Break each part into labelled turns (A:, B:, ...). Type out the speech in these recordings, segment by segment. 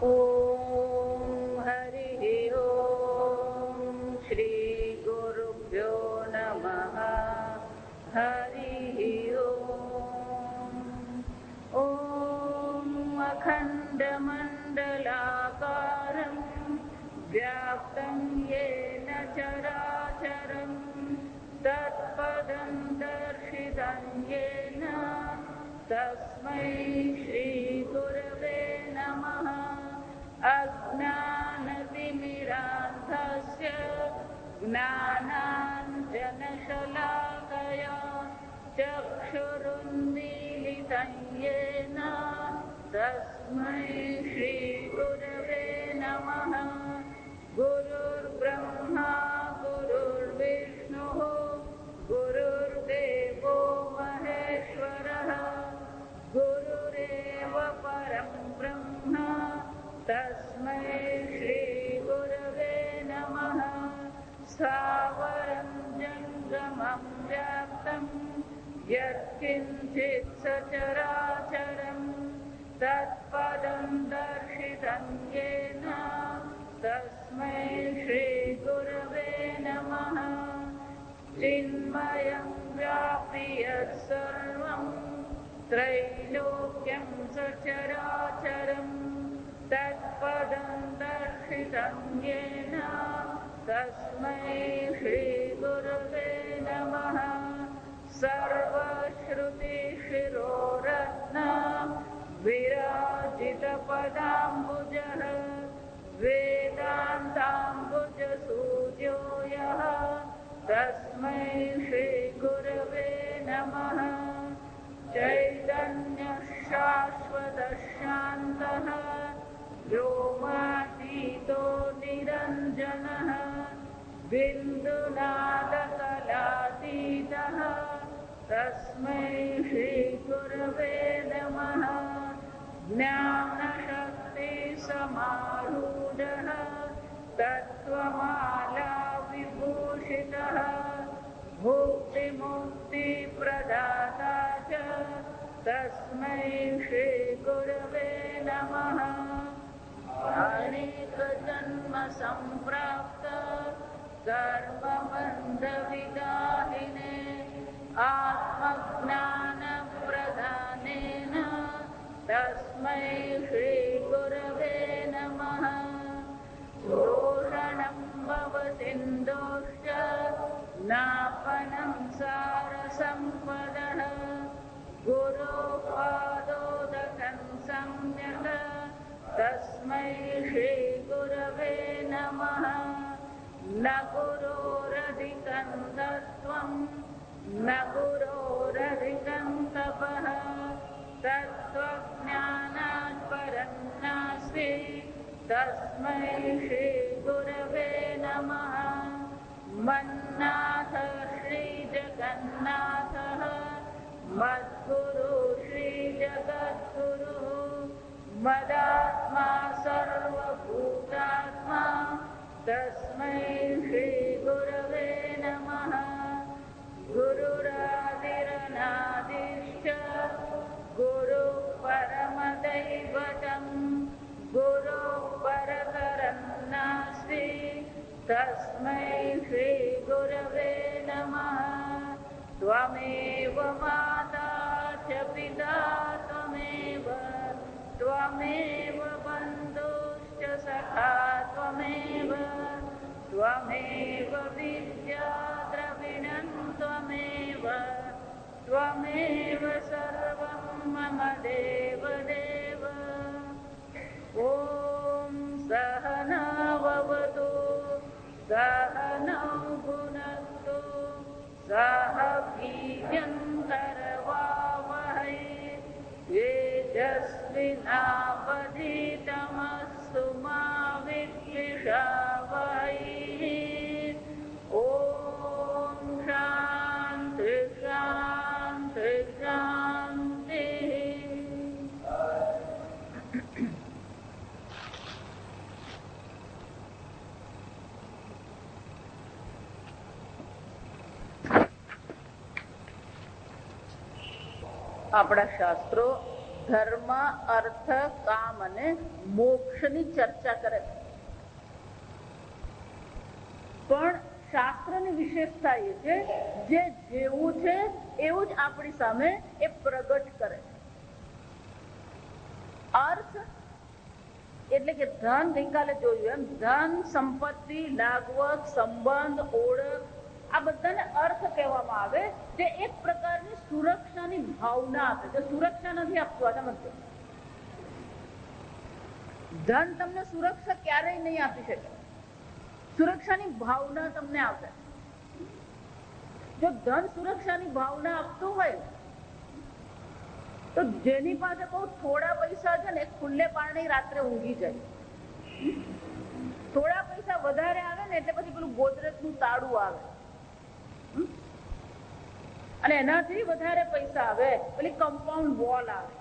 A: ओम हरि ओम श्री गुरुभ्यो नमः। हरि ओम। ओम अखंडमंडलाकारं व्याप्तं येन चराचरं तत्पदं दर्शितं येन तस्मै श्री गुरवे नमः। अज्ञानतिमिरान्धस्य ज्ञानाञ्जनशलाकया चक्षुरुन्मीलितं येन तस्मै श्रीगुरवे नमः। गुरुर्ब्रह्मा गुरुर्विष्णुः गुरुर्देवो महेश्वरः गुरुरेव परं ब्रह्म तस्मै श्रीगुरवे नमः। स्थावरं जङ्गमं व्याप्तं यत्किञ्चित् सचराचरं तत्पदं दर्शितं येन तस्मै श्रीगुरवे नमः। चिन्मयं व्यापि यत्सर्वं त्रैलोक्यं सचराचरं तत्पदं दर्शितं येन तस्मै श्रीगुरवे नमः। सर्वश्रुतिशिरोरत्न विराजितपदाम्बुजः वेदान्ताम्बुजसूर्यो यः तस्मै श्रीगुरवे नमः। चैतन्यशाश्वतशान्तः व्योमातीतो निरञ्जनः बिन्दुनादकलातीतः तस्मै श्रीगुरवे नमः। ज्ञानशक्तिसमारूढः तत्त्वमालाविभूषितः मुक्तिमुक्तिप्रदाता च तस्मै श्रीगुरवे नमः। अनेकजन्मसम्प्राप्त कर्मबन्धविदाहिने आत्मज्ञानप्रदानेन तस्मै श्रीगुरवे नमः। शोषणं भवसिन्धोश्च नापनं सारसम्पदः गुरोपादोदकं सम्यक् तस्मै श्रीगुरवे नमः। न गुरोरधिकं तत्त्वं न गुरोरधिकं तपः तत्त्वज्ञानात् परं नास्ति तस्मै श्रीगुरवे नमः। मन्नाथः श्रीजगन्नाथः मद्गुरु श्रीजगद्गुरुः मदात्मा सर्वभूतात्मा तस्मै श्रीगुरवे नमः। गुरुरादिरनादिश्च गुरुः परमदैवतं गुरुः परतरं नास्ति तस्मै श्रीगुरवे नमः। त्वमेव माता च पिता त्वमेव बन्धुश्च सखा त्वमेव विद्या द्रविणं त्वमेव सर्वं मम देवदेव। ॐ सहना भवतु सहनौ भुनक्तु सह वीर्यं करवावहै तेजस्विनावधीतमस्तु मा विद्विषावहै। ॐ शान्ति शान्ति शान्तिः। આપણા શાસ્ત્રો ધર્મ, અર્થ, કામ અને મોક્ષની ચર્ચા કરે છે. પણ શાસ્ત્રની વિશેષતા એ છે જે જેવું છે એવું જ આપણી સામે એ પ્રગટ કરે છે. અર્થ એટલે કે ધન, ગઈકાલે જોયું એમ ધન, સંપત્તિ, લાગવત, સંબંધ, ઓળખ, આ બધાને અર્થ કહેવામાં આવે, જે એક પ્રકારની સુરક્ષાની ભાવના આપે છે. સુરક્ષા નથી આપતું, સમજો. ધન તમને સુરક્ષા ક્યારેય નહીં આપી શકે, સુરક્ષાની ભાવના તમને આપે. જો ધન સુરક્ષાની ભાવના આપતું હોય તો જેની પાસે બહુ થોડા પૈસા છે ને, ખુલ્લે પાણી રાત્રે ઊંઘી જાય. થોડા પૈસા વધારે આવે ને એટલે પછી પેલું ગોદરેજનું તાળું આવે, અને એનાથી વધારે પૈસા આવે પેલી કમ્પાઉન્ડ વોલ આવે,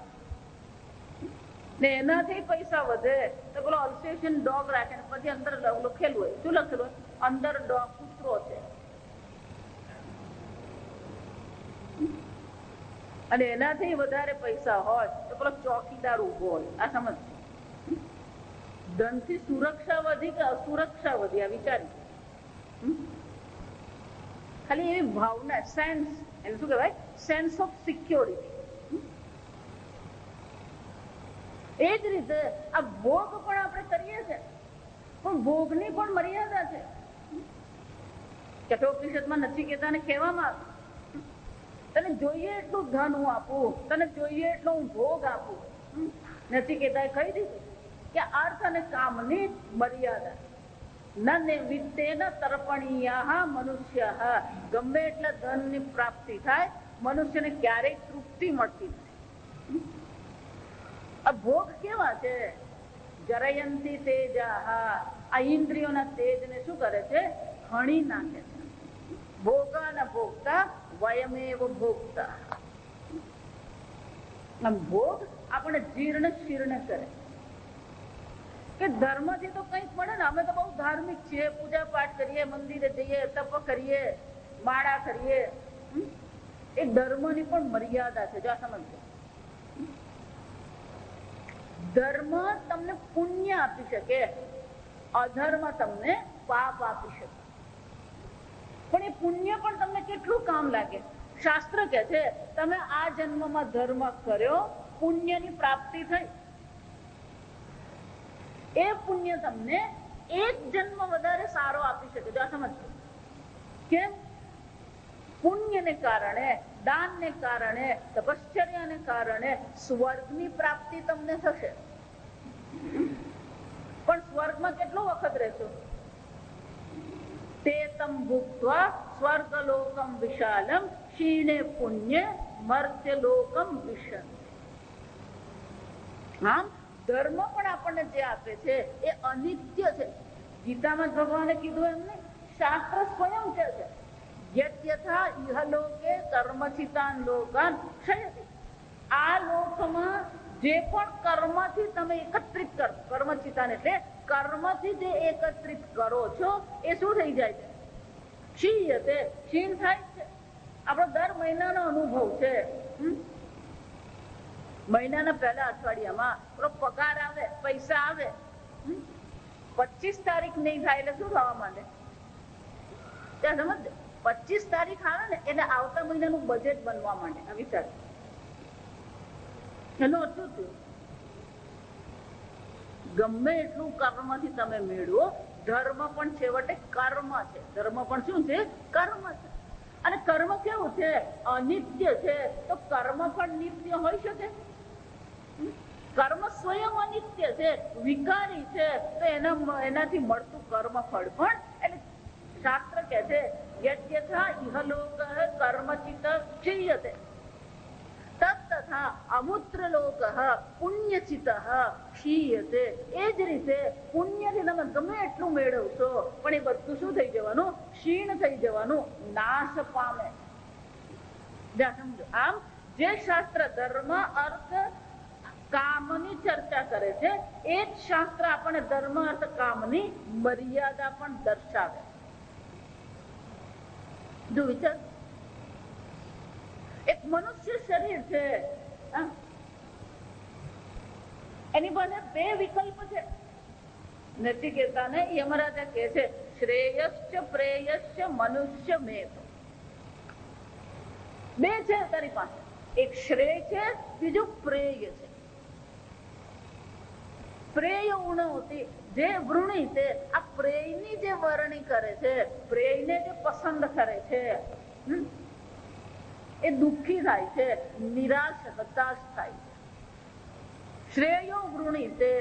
A: ને એનાથી પૈસા વધે તો પેલો અલ્સેશિયન ડોગ રાખે, પછી અંદર લખેલું હોય, શું લખેલું હોય? અંદર ડોગ, કૂતરો છે. અને એનાથી વધારે પૈસા હોય તો પેલો ચોકીદાર ઉભો હોય. આ સમજ. ધનથી સુરક્ષા વધી કે અસુરક્ષા વધી, આ વિચારી. ખાલી એવી ભાવના, સેન્સ, એને શું કહેવાય? Sense of security. એ જ રીતે આ ભોગ પણ આપણે કરીએ છીએ, પણ ભોગની પણ મર્યાદા છે. કઠોપનિષદમાં નચિકેતાને કહેવામાં આવે, તને જોઈએ એટલું ધન હું આપું, તને જોઈએ એટલો હું ભોગ આપું. નચિકેતાએ કહી દીધું કે અર્થ અને કામની મર્યાદા. વિત્તેન તર્પણીયા મનુષ્ય, ગમે એટલા ધનની પ્રાપ્તિ થાય, મનુષ્યને ક્યારેય તૃપ્તિ મળતી નથી. આ ભોગ કેવા છે? જરયંતી તેજાહ, આ ઇન્દ્રિયોના તેજને શું કરે છે? હણી નાખે છે. ભોગા ન ભોગતા વયમેવ ભોગતા. ભોગ આપણે જીર્ણ શીર્ણ કરે કે ધર્મથી તો કંઈક મળે ને. અમે તો બહુ ધાર્મિક છીએ, પૂજા પાઠ કરીએ, મંદિરે જઈએ, તપ કરીએ, માળા કરીએ. એ ધર્મની પણ મર્યાદા છે. જો સમજો, ધર્મ તમને પુણ્ય આપી શકે, અધર્મ તમને પાપ આપી શકે. પણ એ પુણ્ય પણ તમને કેટલું કામ લાગે? શાસ્ત્ર કહે છે તમે આ જન્મમાં ધર્મ કર્યો, પુણ્યની પ્રાપ્તિ થઈ, એ પુણ્ય તમને એક જન્મ વધારે સારો આપી શકે. જો સમજો કેમ? પુણ્યને કારણે, દાનને કારણે, તપશ્ચર્યાને કારણે સ્વર્ગની પ્રાપ્તિ તમને થશે. પણ સ્વર્ગમાં કેટલો વખત રહેશો? તે તમ ભુક્ત્વા સ્વર્ગલોકમ વિશાલમ ક્ષીણે પુણ્ય મર્ત્યલોકમ વિશન્તિ. આમ ધર્મ પણ આપણને જે આપે છે એ અનિત્ય છે. ગીતામાં ભગવાને કીધું એમ નહીં, શાસ્ત્ર સ્વયં કહે છે યથા ઇહલોકે કર્મચિતાન લોકાન ક્ષયતિ. આ લોકમાં જે પણ કર્મથી તમે એકત્રિત કરો, કર્મચિતાન એટલે કર્મથી જે એકત્રિત કરો છો એ શું થઈ જાય છે? ક્ષીયતે, ક્ષીણ થાય છે. આપણો દર મહિનાનો અનુભવ છે. મહિનાના પહેલા અઠવાડિયામાં પેલો પગાર આવે, પૈસા આવે, 25 તારીખ નહીં થાય એટલે શું થવા માંડે? ત્યાં સમજ, 25 તારીખ આવે ને એટલે આવતા મહિનાનું બજેટ બનવા માંડે. આ વિચાર એનો અર્થ શું થયું? ગમે એટલું કર્મથી તમે મેળવો, ધર્મ પણ છેવટે કર્મ છે. ધર્મ પણ શું છે? કર્મ છે. અને કર્મ કેવું છે? અનિત્ય છે. તો કર્મ પણ નિત્ય હોઈ શકે? કર્મ સ્વયં અનિત્ય છે, વિકારી છે. તો એનાથી મળતું કર્મ ફળ પણ, એટલે શાસ્ત્ર કહે છે યથા ઇહલોક કર્મચિત ક્ષીયતે તથા અમૂત્ર લોક પુણ્યચિત ક્ષીયતે. એ જ રીતે પુણ્યથી તમે ગમે એટલું મેળવશો પણ એ બધું શું થઈ જવાનું? ક્ષીણ થઈ જવાનું, નાશ પામે. સમજો, આમ જે શાસ્ત્ર ધર્મ, અર્થ, કામની ચર્ચા કરે છે એ જ શાસ્ત્ર આપણને ધર્મ, અર્થ, કામની મર્યાદા પણ દર્શાવે. જો વિચાર, એક મનુષ્ય શરીર છે, એની પાસે બે વિકલ્પ છે. નચિકેતાને યમરાજા કહે છે શ્રેયશ્ચ પ્રેયશ્ચ મનુષ્ય મેધ. બે છે તારી પાસે, એક શ્રેય છે, બીજું પ્રેય છે. પ્રેય ઉણવતી જે વૃણી તે આ પ્રેયની જે વરણી કરે છે, પ્રેયને જે પસંદ કરે છે, એ દુઃખી થાય છે, નિરાશ હતાશ થાય છે. શ્રેયો વૃણી તે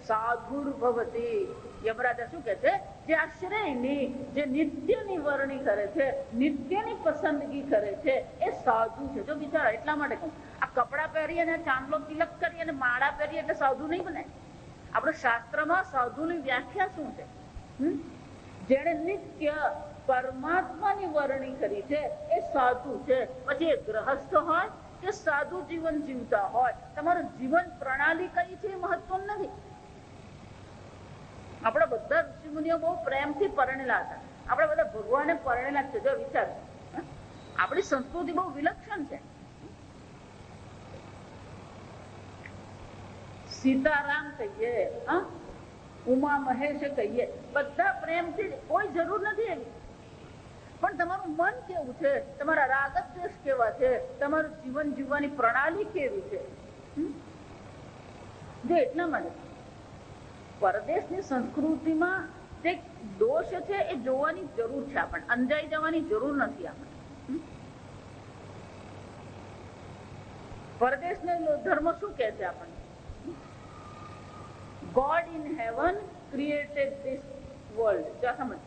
A: સાધુર ભવતી. યમરાજા શું કે છે? જે આ શ્રેયની જે નિત્યની વરણી કરે છે, નિત્યની પસંદગી કરે છે, એ સાધુ છે. જો બિચારા, એટલા માટે કહું, આ કપડા પહેરીએ ને ચાંદલો તિલક કરીએ અને માળા પહેરીએ એટલે સાધુ નહીં બને. આપણે શાસ્ત્રમાં સાધુની વ્યાખ્યા શું છે? જેણે નિત્ય પરમાત્માની વરણી કરી છે એ સાધુ છે. પછી એ ગ્રહસ્થ હોય કે સાધુ જીવન જીવતા હોય, તમારું જીવન પ્રણાલી કઈ છે એ મહત્વ નથી. આપણે બધા ઋષિમુનિઓ બહુ પ્રેમથી પરણેલા હતા. આપણે બધા ભગવાને પરણેલા છે. જો વિચાર, આપણી સંસ્કૃતિ બહુ વિલક્ષણ છે. સીતારામ કહીએ, ઉમા મહેશ કહીએ, બધા પ્રેમથી, કોઈ જરૂર નથી એવી. પણ તમારું મન કેવું છે, તમારા રાગ દ્વેષ કેવા છે, તમારું જીવન જીવવાની પ્રણાલી કેવી છે. જો એટલા માટે પરદેશની સંસ્કૃતિમાં જે દોષ છે એ જોવાની જરૂર છે. આપણને અંજાઈ જવાની જરૂર નથી. આપણે પરદેશનો ધર્મ શું કહે છે આપણને? God in heaven created this world. જો સમજ.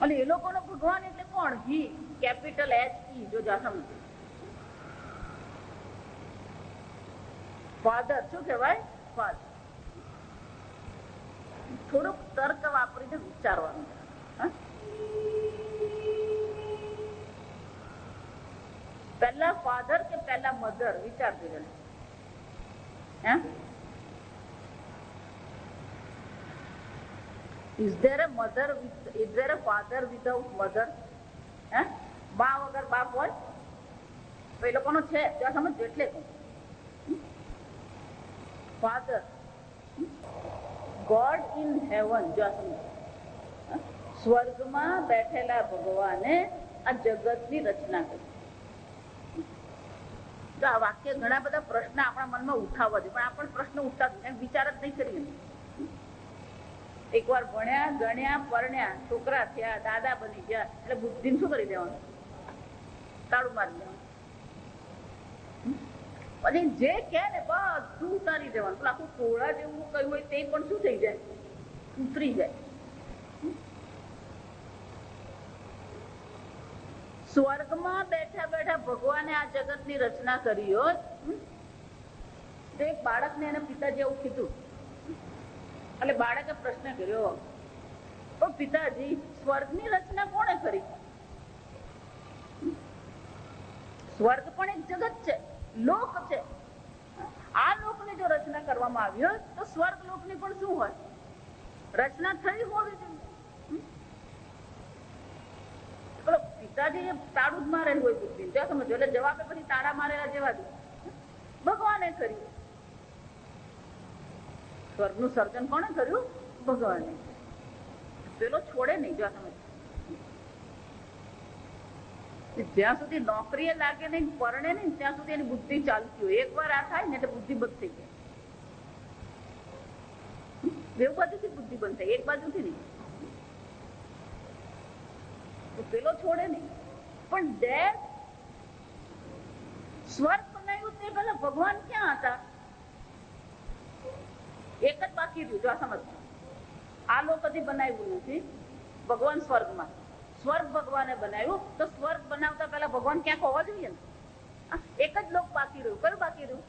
A: અને એ લોકોનો ભગવાન એટલે કોણ? હી, કેપિટલ HE. જો જા સમજ. ફાધર શું કહેવાય? ફાધર. થોડુંક તર્ક વાપરીને વિચારવાનું. પહેલા ફાધર કે પહેલા મધર? વિચારતી રહે. Is there a mother? Is there a father without mother? બા વગર બાપ હોય? તો એ લોકોનો છે. ત્યાં સમજ. એટલે ફાધર, ગોડ ઇન હેવન. સ્વર્ગમાં બેઠેલા ભગવાને આ જગતની રચના કરી. તો આ વાક્ય ઘણા બધા પ્રશ્ન આપણા મનમાં ઉઠાવવા છે, પણ આપણે પ્રશ્ન ઉઠતા વિચાર જ નહીં કરીએ. એકવાર ભણ્યા, ગણ્યા, પરણ્યા, છોકરા થયા, દાદા બની ગયા એટલે બુદ્ધિને શું કરી દેવાનું? તાળું મારી દેવાનું. પછી જે કે ને બધું ઉતારી દેવાનું. પેલા આખું ટોળા જેવું કહ્યું હોય તે પણ શું થઈ જાય? ઉતરી જાય. સ્વર્ગમાં બેઠા બેઠા ભગવાને આ જગતની રચના કરી હોત તો એક બાળકને એના પિતાજી એવું કીધું. એટલે બાળકે પ્રશ્ન કર્યો, પણ પિતાજી, સ્વર્ગની રચના કોણે કરી? સ્વર્ગ પણ એક જગત છે, લોક છે. આ લોકની જો રચના કરવામાં આવી હોય તો સ્વર્ગ લોકની પણ શું હોય? રચના થઈ હોવી જોઈએ. પિતાજી તાળું જ મારેલું હોય બુદ્ધિ. ત્યાં સમજો. એટલે જવાબે પછી તાળા મારેલા જેવા જ ભગવાને કર્યું. સ્વર્ગનું સર્જન કોણે કર્યું? ભગવાને. પેલો છોડે નહીં. જો સમજ. જ્યાં સુધી નોકરીએ લાગે નહીં, પરણે નહીં, ત્યાં સુધી એની બુદ્ધિ ચાલતી હોય. એકવાર આ થાય ને એટલે બુદ્ધિ બંધ થઈ જાય. બે બાજુથી બુદ્ધિ બંધ થાય, એક બાજુથી નહીં. પેલો છોડે નહીં. પણ દેવ સ્વર્ગ બનાવ્યું તે પેલા ભગવાન ક્યાં હતા? એક જ બાકી રહ્યું. જો આ સમજ. આ લોક હજી બનાવ્યું નથી. ભગવાન સ્વર્ગમાં. સ્વર્ગ ભગવાને બનાવ્યું તો સ્વર્ગ બનાવતા પેલા ભગવાન ક્યાંક હોવા જોઈએ ને. એક જ લોક બાકી રહ્યું. કયું બાકી રહ્યું?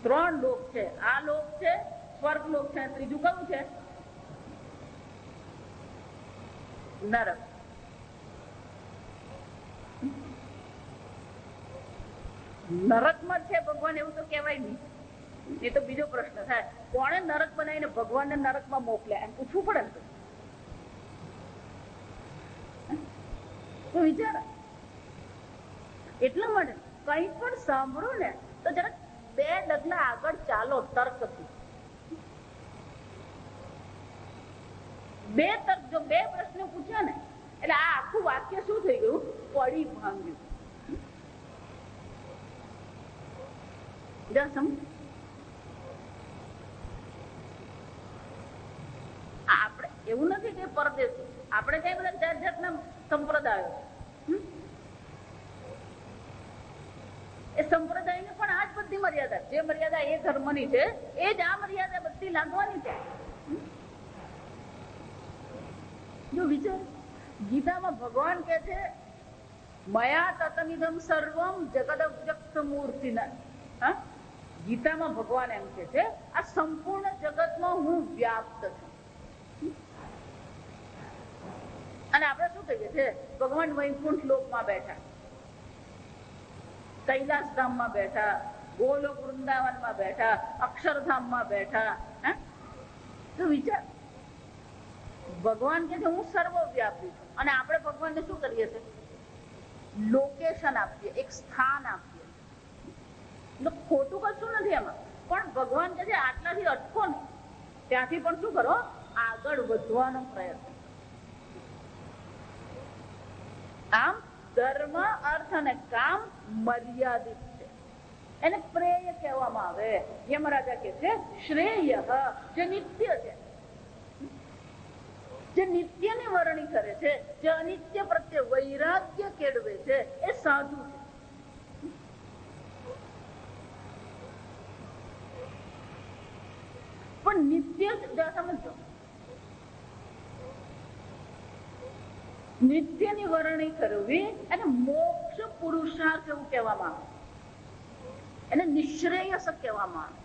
A: 3 લોક છે. આ લોક છે, સ્વર્ગ લોક છે, ત્રીજું કયું છે? નરક. નરકમાં છે ભગવાન એવું તો કહેવાય નહીં. એ તો બીજો પ્રશ્ન થાય. કોણે નરક બનાવીને ભગવાનને નરકમાં મોકલ્યા એમ પૂછવું પડે ને. તો વિચાર. એટલા માટે કંઈ પણ સાંભળો ને તો જરા 2 ડગલા આગળ ચાલો તર્કથી. 2 તર્ક, જો 2 પ્રશ્નો પૂછ્યા ને એટલે આ આખું વાક્ય શું થઈ ગયું? પડી ભાંગ્યું. આપણે એવું નથી કે પરદેશ, આપણે કઈ બધા જાત જાતના સંપ્રદાયો, એ સંપ્રદાયની પણ આ જ બધી મર્યાદા, જે મર્યાદા એ ધર્મની છે એ જ આ મર્યાદા બધી લાગવાની છે. જો વિચાર, ગીતામાં ભગવાન કે છે મયા તતમિદમ સર્વમ જગદવ્યક્ત મૂર્તિના. ગીતામાં ભગવાન એમ કે છે આ સંપૂર્ણ જગતમાં હું વ્યાપ્ત છું. અને આપણે શું કહીએ છીએ? ભગવાન વૈકુંઠ લોકમાં બેઠા, કૈલાસ ધામમાં બેઠા, ગોલોક વૃંદાવનમાં બેઠા, અક્ષરધામમાં બેઠા. તો વિચાર, ભગવાન કે છે હું સર્વવ્યાપી છું, અને આપણે ભગવાનને શું કરીએ છીએ? લોકેશન આપીએ, એક સ્થાન આપીએ. ખોટું કશું નથી એમાં, પણ ભગવાન કે છે આટલાથી અટકો નહીં, ત્યાંથી પણ શું કરો? આગળ વધવાનો પ્રયત્ન. આમ ધર્મ, અર્થ અને કામ મર્યાદિત છે, એને પ્રેય કહેવામાં આવે. યમરાજા કે છે શ્રેય, જે નિત્ય છે, જે નિત્યની વરણી કરે છે, જે અનિત્ય પ્રત્યે વૈરાગ્ય કેળવે છે, એ સાધુ છે. પણ નિત્ય સમજો, નિત્યની વરણી કરવી એને મોક્ષ પુરુષાર્થ એવું કહેવામાં આવે, એને નિશ્રેયસ કહેવામાં આવે.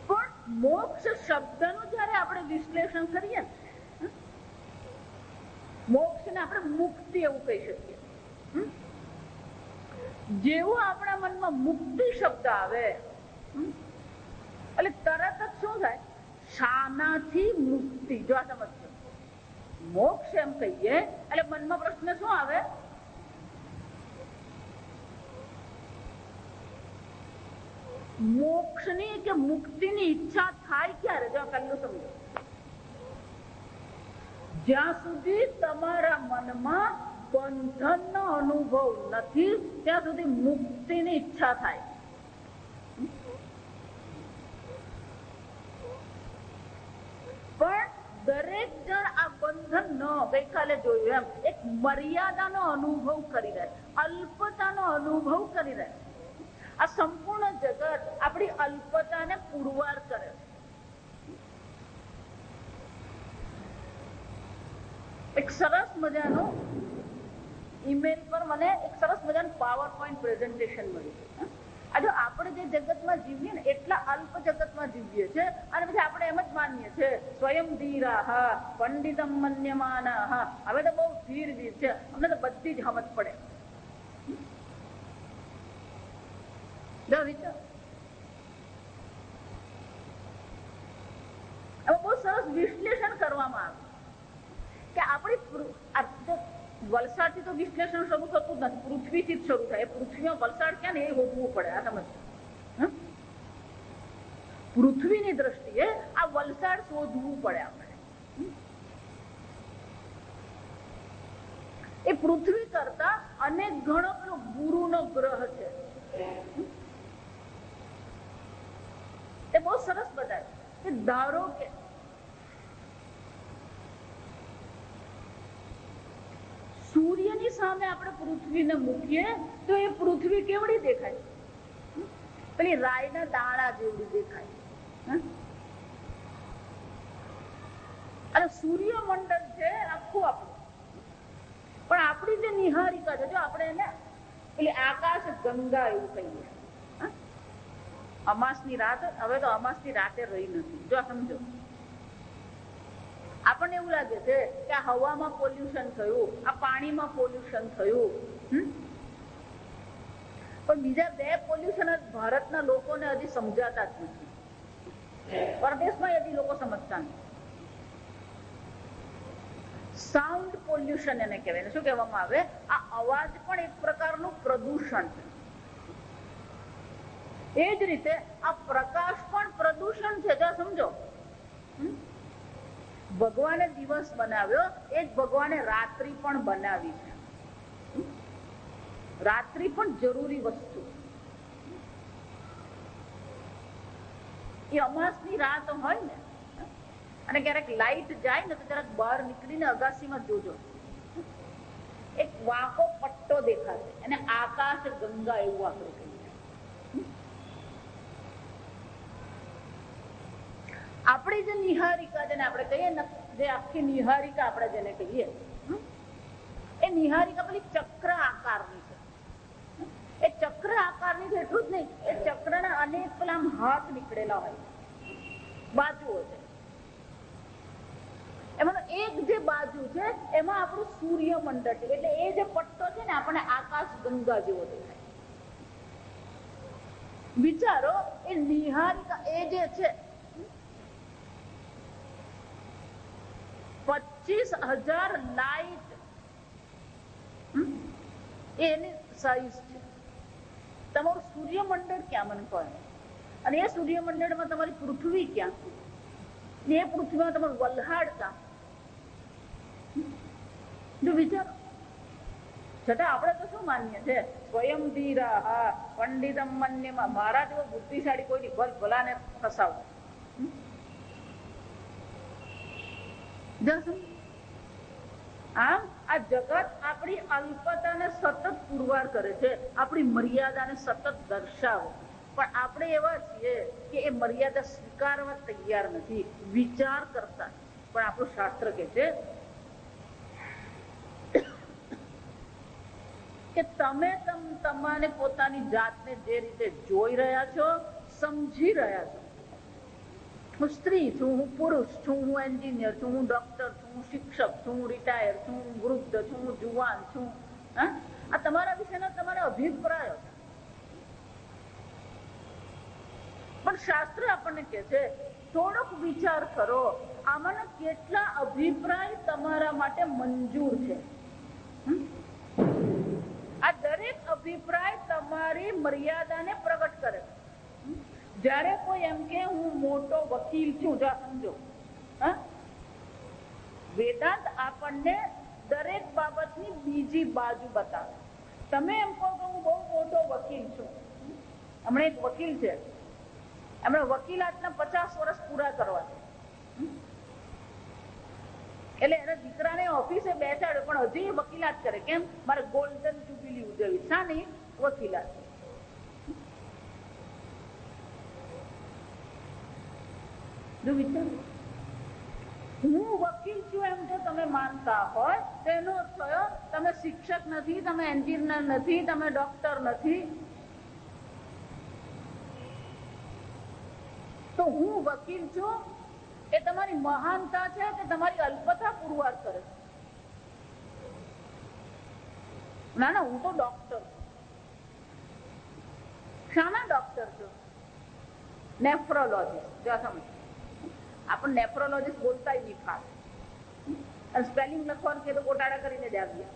A: પણ મોક્ષ શબ્દનું જયારે આપણે વિશ્લેષણ કરીએ, મોક્ષને આપણે મુક્તિ એવું કહી શકીએ. જેવું આપણા મનમાં મુક્તિ શબ્દ આવે એટલે તરત જ શું થાય? શાનાથી મુક્તિ. જો આ સમજો, મોક્ષ એમ કહીએ એટલે મનમાં પ્રશ્ન શું આવે? મોક્ષની કે મુક્તિની ઈચ્છા થાય ક્યારે? જો પહેલું સમજો, જ્યાં સુધી તમારા મનમાં બંધનનો અનુભવ નથી ત્યાં સુધી મુક્તિની ઈચ્છા થાય. પણ દરેક જણ આ બંધન ન, ગઈકાલે જોયું એમ, એક મર્યાદાનો અનુભવ કરી રહે, અલ્પતાનો અનુભવ કરી રહે. આ સંપૂર્ણ જગત આપણી અલ્પતાને પુરવાર કરે. એક સરસ મજાનું ઈમેલ પર મને એક સરસ મજાનું પાવર પોઈન્ટ પ્રેઝન્ટેશન મળ્યું. આજે આપણે જે જગતમાં જીવીએ ને એટલા અલ્પ જગતમાં જીવીએ છીએ, અને પછી આપણે એમ જ માનીએ છીએ સ્વયં ધીરા પંડિતમ મન્યમાના. હવે તો બહુ ધીર છે, અમને તો બધી જ સમજ પડે. બહુ સરસ વિશ્લેષણ કરવામાં આવે કે આપણી વલસાડથી તો વિશ્લેષણ શરૂ થતું જ નથી, પૃથ્વીથી જ શરૂ થાય. પૃથ્વીમાં વલસાડ ક્યાં ને એ હોદવું પડે. આ સમજ, પૃથ્વીની દ્રષ્ટિએ આ વલસાડ શોધવું પડે આપણે. એ પૃથ્વી કરતા અનેક ગણો પેલો ગુરુનો ગ્રહ છે. એ બહુ સરસ બતાવે કે ધારો કે સૂર્યની સામે આપણે પૃથ્વીને મૂકીએ તો એ પૃથ્વી કેવડી દેખાય? પેલી રાયના દાણા જેવડી દેખાય. અને સૂર્યમંડળ છે આખું આપણું, પણ આપણી જે નિહારિકા છે, જો આપણે એને પેલી આકાશ ગંગા એવું કહીએ. અમાસની રાત, હવે તો અમાસની રાતે રહી નથી. જો સમજો, આપણને એવું લાગે છે કે આ હવામાં પોલ્યુશન થયું, આ પાણીમાં પોલ્યુશન થયું, પણ બીજા 2 પોલ્યુશન ભારતના લોકોને હજી સમજાતા જ નથી. પરદેશમાં હજી લોકો સમજતા નથી. સાઉન્ડ પોલ્યુશન એને કહેવાય. શું કહેવામાં આવે? આ અવાજ પણ એક પ્રકારનું પ્રદૂષણ છે. એ જ રીતે આ પ્રકાશ પણ પ્રદૂષણ છે. જો સમજો, ભગવાને દિવસ બનાવ્યો, એ જ ભગવાને રાત્રિ પણ બનાવી છે. રાત્રિ પણ જરૂરી વસ્તુ. એ અમાસની રાત હોય ને, અને ક્યારેક લાઈટ જાય ને તો જરાક બહાર નીકળીને અગાસીમાં જોજો, એક વાંકો પટ્ટો દેખાશે, અને આકાશ ગંગા એવું આપણે કહીએ. આપણી જે નિહારિકા જેને આપણે કહીએ ને, જે આખી નિહારિકા આપણે જેને કહીએ, એ નિહારિકા પેલી ચક્ર આકારની છે. એ ચક્ર આકારની છે એટલું જ નહીં, એ ચક્રના અનેક પેલા હાથ નીકળેલા હોય, બાજુઓ છે. એમાં એક જે બાજુ છે એમાં આપણું સૂર્યમંડળ છે. એટલે એ જે પટ્ટો છે ને આપણને આકાશ ગંગા જેવો દેખાય. વિચારો, એ નિહારિકા એ જે છે 25,000 લાઈટ એની સાઈઝ છે. તમારું સૂર્યમંડળ ક્યાં મને કહે? અને એ સૂર્યમંડળમાં તમારી પૃથ્વી ક્યાં? એ પૃથ્વીમાં તમારું વલ્હાડ ક્યાં? જો વિચારો. છતાં આપણે તો શું માનીએ છે? સ્વયં ધીરા હા પંડિતમ મન્યમાં. મારા જેવો બુદ્ધિશાળી કોઈની ભલાને ફસાવો. આમ આ જગત આપણી અલ્પતાને સતત પુરવાર કરે છે, આપણી મર્યાદાને સતત દર્શાવે. પણ આપણે એવા છીએ કે એ મર્યાદા સ્વીકારવા તૈયાર નથી, વિચાર કરતા. પણ આપણું શાસ્ત્ર કહે છે કે તમે તમારે પોતાની જાતને જે રીતે જોઈ રહ્યા છો, સમજી રહ્યા છો. હું સ્ત્રી છું, હું પુરુષ છું, હું એન્જિનિયર છું, હું ડોક્ટર છું, હું શિક્ષક છું, હું રિટાયર છું, હું વૃદ્ધ છું, હું જુવાન છું. આ તમારા વિશેના તમારા અભિપ્રાયો. પણ શાસ્ત્ર આપણને કહે છે થોડોક વિચાર કરો, આમાંના કેટલા અભિપ્રાય તમારા માટે મંજૂર છે. આ દરેક અભિપ્રાય તમારી મર્યાદાને પ્રગટ કરે. જ્યારે કોઈ એમ કે હું મોટો વકીલ છું, જા સમજો, વેદાંત આપણને દરેક બાબતની બીજી બાજુ બતાવે. તમે એમ કહો કે હું બહુ મોટો વકીલ છું. હમણાં એક વકીલ છે, એમણે વકીલાતના 50 વર્ષ પૂરા કરવા છે. એટલે એના દીકરાને ઓફિસે બેસાડ્યો, પણ હજી વકીલાત કરે. કેમ? મારે ગોલ્ડન જુબિલી ઉજવવી. શા નહીં? વકીલાત. જો વિચારો, હું વકીલ છું એમ જો તમે માનતા હોય તો એનો અર્થ થયો તમે શિક્ષક નથી, તમે એન્જિનિયર નથી, તમે ડોક્ટર નથી. તો હું વકીલ છું એ તમારી મહાનતા છે કે તમારી અલ્પતા પુરવાર કરે? ના ના, હું તો ડોક્ટર છું. શાના ડોક્ટર છો? નેફ્રોલોજીસ્ટ. જો સમજ, આપણે નેફ્રોલોજીસ્ટ બોલતા નહીં ખાસ. સ્પેલિંગ લખવાનું કે તો ગોટાળા કરીને જ આવ્યા.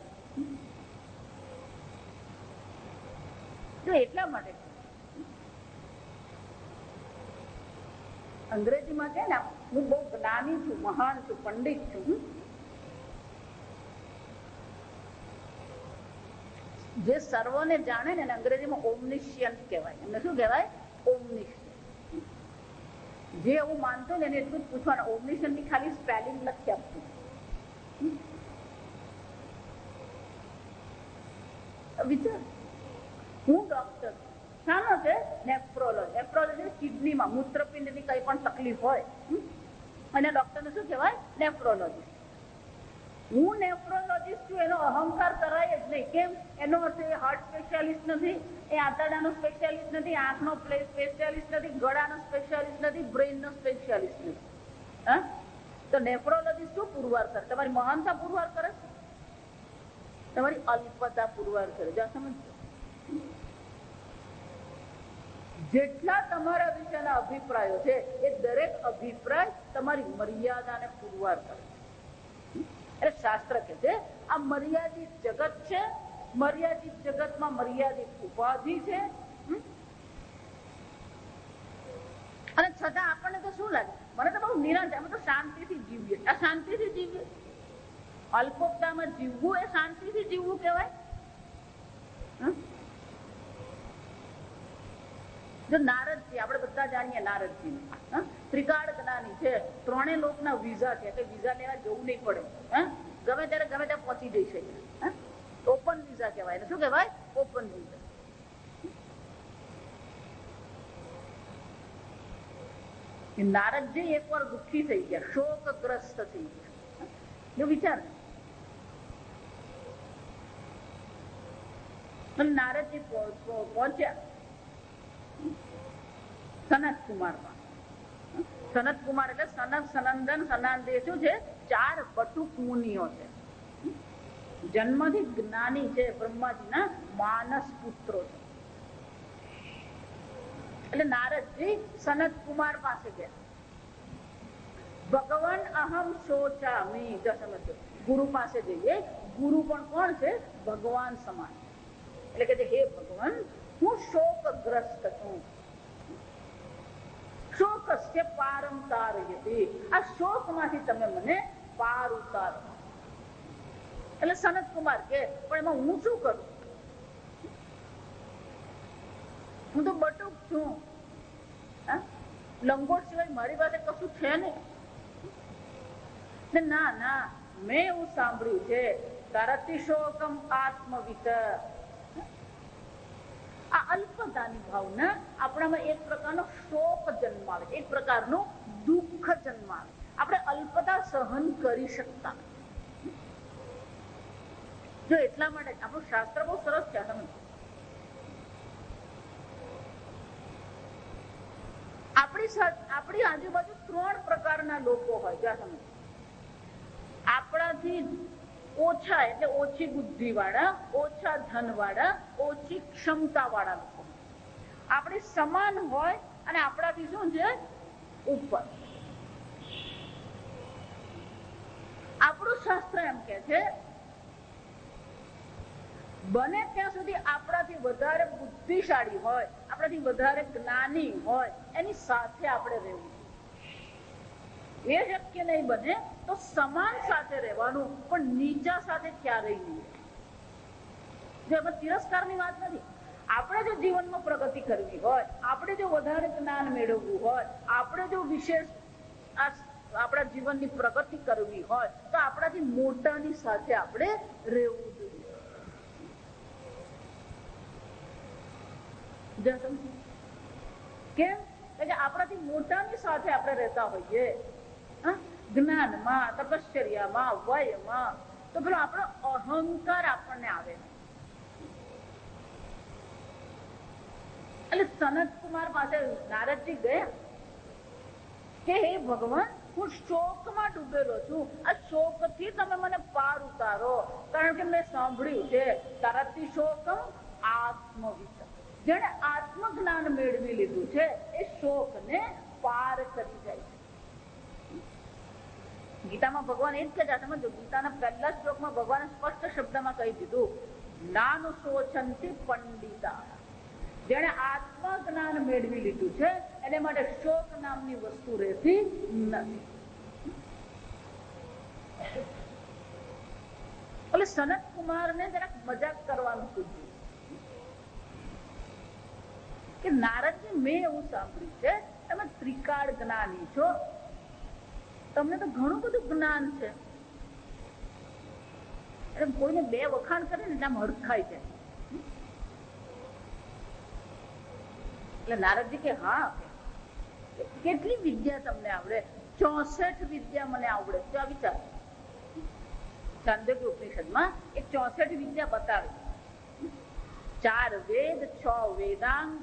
A: તો એટલા માટે અંગ્રેજીમાં છે ને, હું બહુ જ્ઞાની છું, મહાન છું, પંડિત છું. જે સર્વને જાણે ને અંગ્રેજીમાં ઓમનિશિયન્ટ કહેવાય. એમને શું કહેવાય? ઓમનિશિયન્ટ. જે એવું માનતો ને એને એટલું જ પૂછવાનું, ઓમનિશિયન્ટ ની ખાલી સ્પેલિંગ લખી આપતું. વિચાર, હું ડોક્ટર છું. શાનો છે? નેફ્રોલોજી. નેફ્રોલોજી કિડનીમાં, મૂત્રપિંડની કઈ પણ તકલીફ હોય અને ડોક્ટરને શું કહેવાય? નેફ્રોલોજીસ્ટ. હું નેફ્રોલોજીસ્ટ છું એનો અહંકાર કરાય જ નહીં. કેમ? એનો અર્થ એ હાર્ટ સ્પેશિયાલિસ્ટ નથી, એ આંતરડાનો સ્પેશિયાલિસ્ટ નથી, આંખનો સ્પેશિયાલિસ્ટ નથી, ગળાનો સ્પેશિયાલિસ્ટ નથી, બ્રેઇનનો સ્પેશિયાલિસ્ટ નથી. તો નેફ્રોલોજીસ્ટ શું પુરવાર કરે? તમારી મહાનતા પુરવાર કરે, તમારી અલ્પતા પુરવાર કરે. જા સમજો, જેટલા તમારા વિશેના અભિપ્રાયો છે એ દરેક અભિપ્રાય તમારી મર્યાદાને પુરવાર કરે. એટલે શાસ્ત્ર કે છે આ મર્યાદિત જગત છે, મર્યાદિત જગતમાં મર્યાદિત ઉપાધિ છે, અને છતાં આપણને તો શું લાગે, મને તો બહુ નિરાંત, અમે તો શાંતિથી જીવીએ. આ શાંતિથી જીવીએ? અલ્પોક્તામાં જીવવું એ શાંતિથી જીવવું કહેવાય? જો નારદજી, આપણે બધા જાણીએ નારદજી ત્રિકાળ જ્ઞાની છે, ત્રણેય લોકના વિઝા છે, વિઝા લેવા જવું નહીં પડે, ગમે ત્યારે ગમે ત્યાં પહોંચી જઈ શકે. ઓપન વિઝા કહેવાય. શું કહેવાય? Open visa. નારદજી એકવાર દુઃખી થઈ ગયા, શોકગ્રસ્ત થઈ ગયા. જો વિચાર, નારદજી પહોંચ્યા સનત કુમારમાં. સનત કુમાર એટલે સનત, સનંદન, સનાંદે શું છે? 4 બટુક મુનિઓ છે. જન્મથી જ્ઞાની છે, બ્રહ્માજીના માનસ પુત્રો છે. એટલે નારદજી સનત કુમાર પાસે ગયા. ભગવાન અહમ શોચામી. સમજો, ગુરુ પાસે જઈએ. ગુરુ પણ કોણ છે? ભગવાન સમાન. એટલે કે હે ભગવાન, હું શોકગ્રસ્ત છું. શોકસ્ય પારમ તારયતિ. આ શોકમાંથી તમે મને પાર ઉતારો. એટલે સનત કુમાર કે પણ એમાં હું શું કરું? હું તો બટુક છું, લંગોટ સિવાય મારી પાસે કશું છે નહીં. ના ના, મેં એવું સાંભળ્યું છે, તરતી શોકમ આત્મવિત. આ અલ્પતાની ભાવના આપણામાં એક પ્રકારનો શોક જન્માવે, એક પ્રકારનું દુઃખ જન્માવે. આપણે અલ્પતા સહન કરી શકતા. જો એટલા માટે આપણું શાસ્ત્ર બહુ સરસ છે. આપણી આજુબાજુ 3 પ્રકારના લોકો હોય. જ્યાં સમજ, આપણાથી ઓછા એટલે ઓછી બુદ્ધિ વાળા, ઓછા ધન વાળા, ઓછી ક્ષમતા વાળા લોકો. આપણી સમાન હોય અને આપણાથી શું છે? ઉપર. આપણું શાસ્ત્ર એમ કે છે બને ત્યાં સુધી આપણાથી વધારે બુદ્ધિશાળી હોય, આપણાથી વધારે જ્ઞાની હોય, એની સાથે આપણે રહેવું. એ શક્ય નહીં બને તો સમાન સાથે રહેવાનું, પણ નીચા સાથે ક્યારેય નહીં. જો એમાં તિરસ્કારની વાત નથી. આપણે જો જીવનમાં પ્રગતિ કરવી હોય, આપણે જો વધારે જ્ઞાન મેળવવું હોય, આપણે જો વિશેષ આપણા જીવનની પ્રગતિ કરવી હોય, તો આપણાથી મોટાની સાથે આપણે રહેવું જોઈએ. કેમ? આપણાથી મોટાની સાથે આપણે રહેતા હોઈએ, જ્ઞાનમાં, તપશ્ચર્યામાં, વયમાં, તો પેલો આપણો અહંકાર આપણને આવે. એટલે સનત કુમાર પાસે નારદજી ગયા કે હે ભગવાન, હું શોકમાં ડૂબેલો છું. આ શોકથી તમે મને પાર ઉતારો. કારણ કે મેં સાંભળ્યું છે તરતી શોકમ આત્મવિત. જેને આત્મજ્ઞાન મેળવી લીધું છે એ શોકને પાર કરી જાય છે. ગીતામાં ભગવાન એ જ કહે છે. સમજો, ગીતાના પહેલા શ્લોકમાં ભગવાને સ્પષ્ટ શબ્દમાં કહી દીધું, જ્ઞાન શોચંતિ પંડિતા. જેને આત્મજ્ઞાન મેળવી લીધું છે એને માટે શોક નામની વસ્તુ રહેતી નથી. એટલે સનત કુમારને જરાક મજાક કરવાનું સૂચ્યું કે નારદજી, મેં એવું સાંભળ્યું છે તમે ત્રિકાળ જ્ઞાની છો, તમને તો ઘણું બધું જ્ઞાન છે. એટલે કોઈને 2 વખાણ કરે ને એટલે આમ હરખાઈ જાય. એટલે નારદજી કે હા, કેટલી વિદ્યા તમને આવડે? 64 વિદ્યા મને આવડે. તો આ વિચાર, ચાંદોક્ય ઉપનિષદમાં એક 64 વિદ્યા બતાવી. 4 વેદ, 6 વેદાંગ,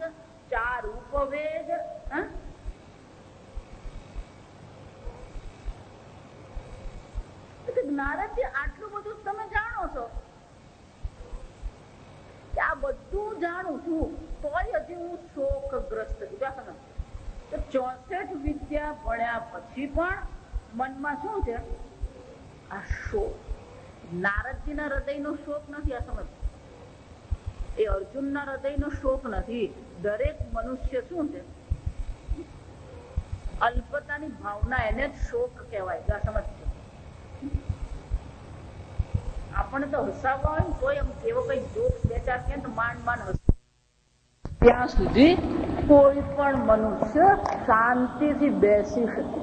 A: 4 ઉપવેદ. નારદજી, આટલું બધું તમે જાણો છો? આ બધું જાણું છું તોય હજી હું શોકગ્રસ્ત છું. તો 64 વિદ્યા ભણ્યા પછી પણ મનમાં શું છે? આ શોક. નારદજીના હૃદયનો શોક નથી, આ સમજ. એ અર્જુનના હૃદયનો શોક નથી. દરેક મનુષ્ય શું છે, અલ્પતાની ભાવના, એને જ શોક કહેવાય. આ સમજ. આપણને તો હસાવવા હોય ને કોઈ એમ એવો કઈ જોક બે ચાર કે તો માંડ માંડ હસ. ત્યાં સુધી કોઈ પણ મનુષ્ય શાંતિથી બેસી શકે,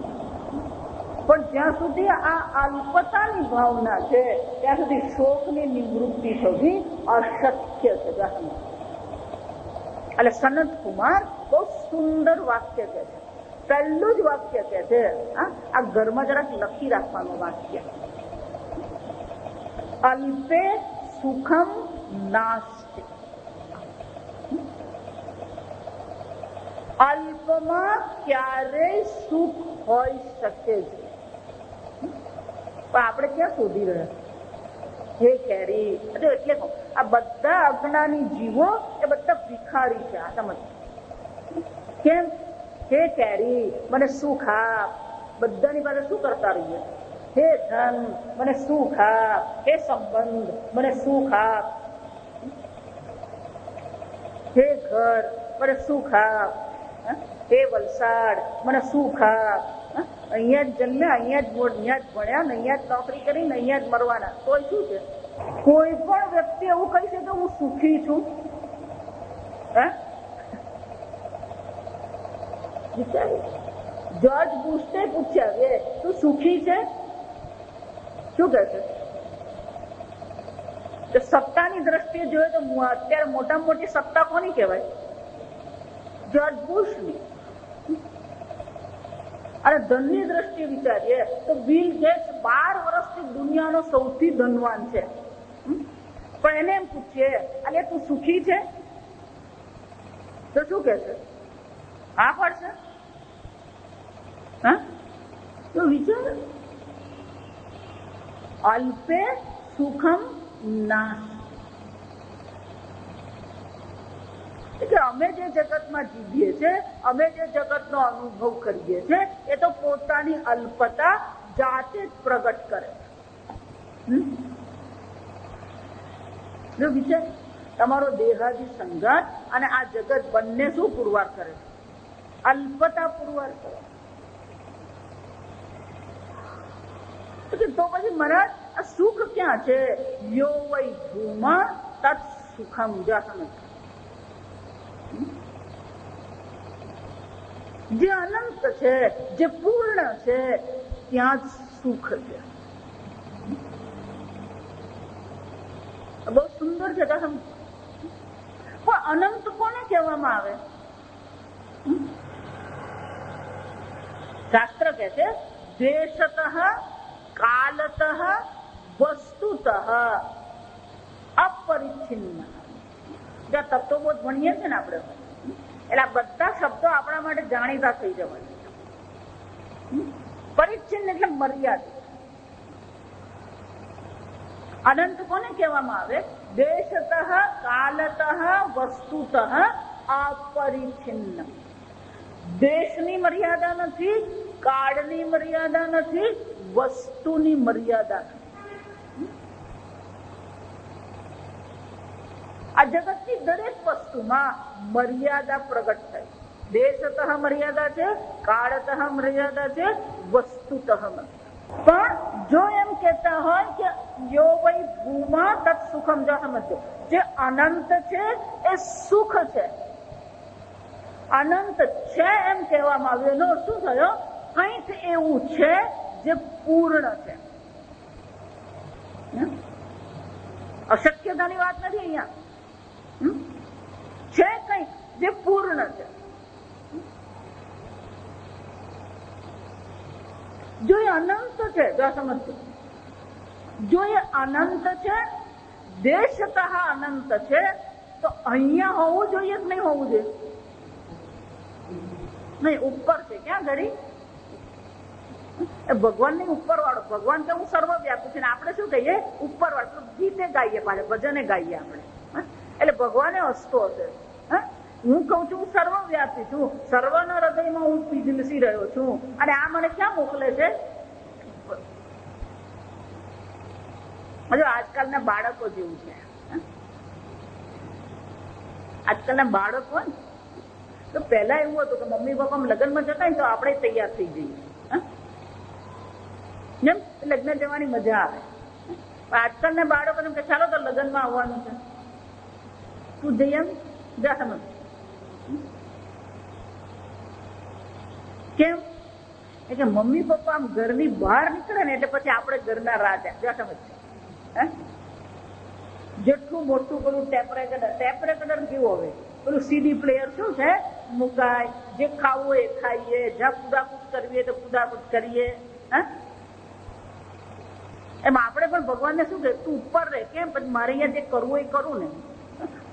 A: પણ જ્યાં સુધી આ અલ્પતાની ભાવના છે ત્યાં સુધી શોકની નિવૃત્તિ થવી અશક્ય છે. એટલે સનત કુમાર બહુ સુંદર વાક્ય કહે છે. પહેલું જ વાક્ય કહે છે, આ ઘરમાં જરાક લખી રાખવાનું વાક્ય, અલ્પે સુખમ નાસ્તિ. અલ્પમાં ક્યારેય સુખ હોઈ શકે છે, પણ આપણે ક્યાં શોધી રહ્યા? હે કેરી, એટલે આ બધા અજ્ઞાની જીવો એ બધા ભિખારી છે. આ સમજ કેમ? હે કેરી મને સુખ આપ. બધાની પાસે શું કરતા રહીએ? હે ધન મને સુખ આપ. હે સંબંધ મને સુખ આપ. હે ઘર મને સુખ આપ. હે વલસાડ મને સુખ આપ. અહીંયા જ જન્મ્યા, અહીંયા જ ભણ્યા ને અહીંયા જ નોકરી કરીને અહીંયા જ મરવાના. કોઈ શું છે? કોઈ પણ વ્યક્તિ એવું કહી છે કે હું સુખી છું? જોર્જ બુશે પૂછ્યા કે તું સુખી છે? શું કહે છે? તો સત્તાની દ્રષ્ટિએ જોઈએ તો અત્યારે મોટામાં મોટી સત્તા કોની કહેવાય? જોર્જ બુશની. અને ધનની દ્રષ્ટિએ વિચારીએ તો બિલ ગેટ્સ 12 વર્ષથી દુનિયાનો સૌથી ધનવાન છે, પણ એને એમ પૂછીએ અરે તું સુખી છે તો શું કે છે? હા પડશે. તો વિચાર, અલ્પે સુખમ નાશ. કે અમે જે જગતમાં જીવીએ છીએ, અમે જે જગતનો અનુભવ કરીએ છીએ, એ તો પોતાની અલ્પતા જાતે જ પ્રગટ કરે છે. વિચાર, તમારો દેહાદી સંગાત અને આ જગત બંને શું પુરવાર કરે? અલ્પતા પુરવાર કરે. તો પછી મહારાજ આ સુખ ક્યાં છે? યો વૈ ભૂમા તત્ સુખમ. જા સમજ, જે અનંત છે, જે પૂર્ણ છે, ત્યાં જ સુખ છે. બહુ સુંદર છે. પણ અનંત કોને કહેવામાં આવે? શાસ્ત્ર કહે છે દેશતઃ કાલતઃ વસ્તુતઃ અપરિચ્છિન્ન. જ્યાં તત્વબોધ ભણીએ છીએ ને આપણે, એટલે આ બધા શબ્દો આપણા માટે જાણીતા થઈ જવાય. પરિચ્છિન્ન એટલે મર્યાદિત. અનંત કોને કહેવામાં આવે? દેશતઃ કાલતઃ વસ્તુતઃ અપરિચ્છિન્ન. દેશની મર્યાદા નથી, કાળની મર્યાદા નથી, વસ્તુની મર્યાદા નથી. આ જગતની દરેક વસ્તુમાં મર્યાદા પ્રગટ થાય. દેશતઃ મર્યાદા છે, કાળતઃ મર્યાદા છે, વસ્તુતઃ મર્યાદા. પણ જો એમ કહેતા હોય કે યો વૈ ભૂમા તત્ સુખમ, જો સમજો, જે અનંત છે એ સુખ છે. અનંત છે એમ કહેવામાં આવ્યું, એનો શું થયો? કંઈક એવું છે જે પૂર્ણ છે. અશક્યતાની વાત નથી અહીંયા. છે કંઈક જે પૂર્ણ છે. જો એ અનંત છે, જો સમજજો, જો એ અનંત છે, દેશતઃ અનંત છે, તો અહીંયા હોવું જોઈએ કે નહીં હોવું જોઈએ? નહીં, ઉપર છે. ક્યાં ઘડી? ભગવાન ની ઉપર વાળો. ભગવાન કે હું સર્વવ્યાપી છું, આપણે શું કહીએ? ઉપર વાળો. ગીતે ગાઈએ, પાછા ભજને ગાઈએ આપણે. એટલે ભગવાને હસતો હશે. હું કઉ છું હું સર્વવ્યાપી છું, સર્વના હૃદયમાં હું પીજલસી રહ્યો છું, અને આ મને ક્યાં મોકલે છે? હજુ આજકાલના બાળકો જેવું છે. આજકાલના બાળકો ને તો પહેલા એવું હતું કે મમ્મી પપ્પા લગ્નમાં જતા તો આપણે તૈયાર થઈ જઈએ, જેમ લગ્ન જવાની મજા આવે. આજકાલના બાળકોને કે ચાલો તો લગ્નમાં આવવાનું છે, તું જઈ એમ જા સમજ. કેમ કે મમ્મી પપ્પા આમ ઘરની બહાર નીકળે ને એટલે પછી આપણે ઘરના રાજા. જા સમજ. જેટલું મોટું પેલું ટેપ રેકોર્ડર કેવું હવે પેલું સીડી પ્લેયર શું છે મુકાય, જે ખાવું એ ખાઈએ, જ્યાં કુદાકુદ કરવી તો કુદાકુદ કરીએ. એમ આપણે પણ ભગવાનને શું કે તું ઉપર રહે. કેમ પછી મારે અહીંયા જે કરવું એ કરું ને,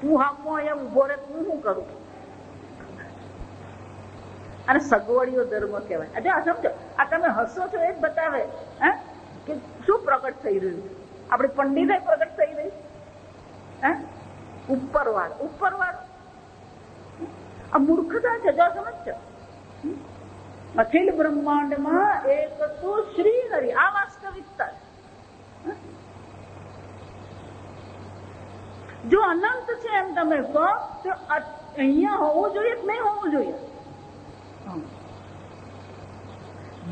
A: તું હામો અહીંયા ઉભો રહે તું શું કરું. અને સગવડીઓ ધર્મ કહેવાય. આ સમજો, આ તમે હસો છો એ જ બતાવે કે શું પ્રગટ થઈ રહ્યું છે. આપણી પંડિત પ્રગટ થઈ રહી ઉપરવાળ આ મૂર્ખતા છે. જો સમજ. અખિલ બ્રહ્માંડમાં એક તો શ્રી હરિ, આ વાસ્તવિકતા. જો અનંત છે એમ તમે કહો તો અહીંયા હોવું જોઈએ કે નહીં હોવું જોઈએ.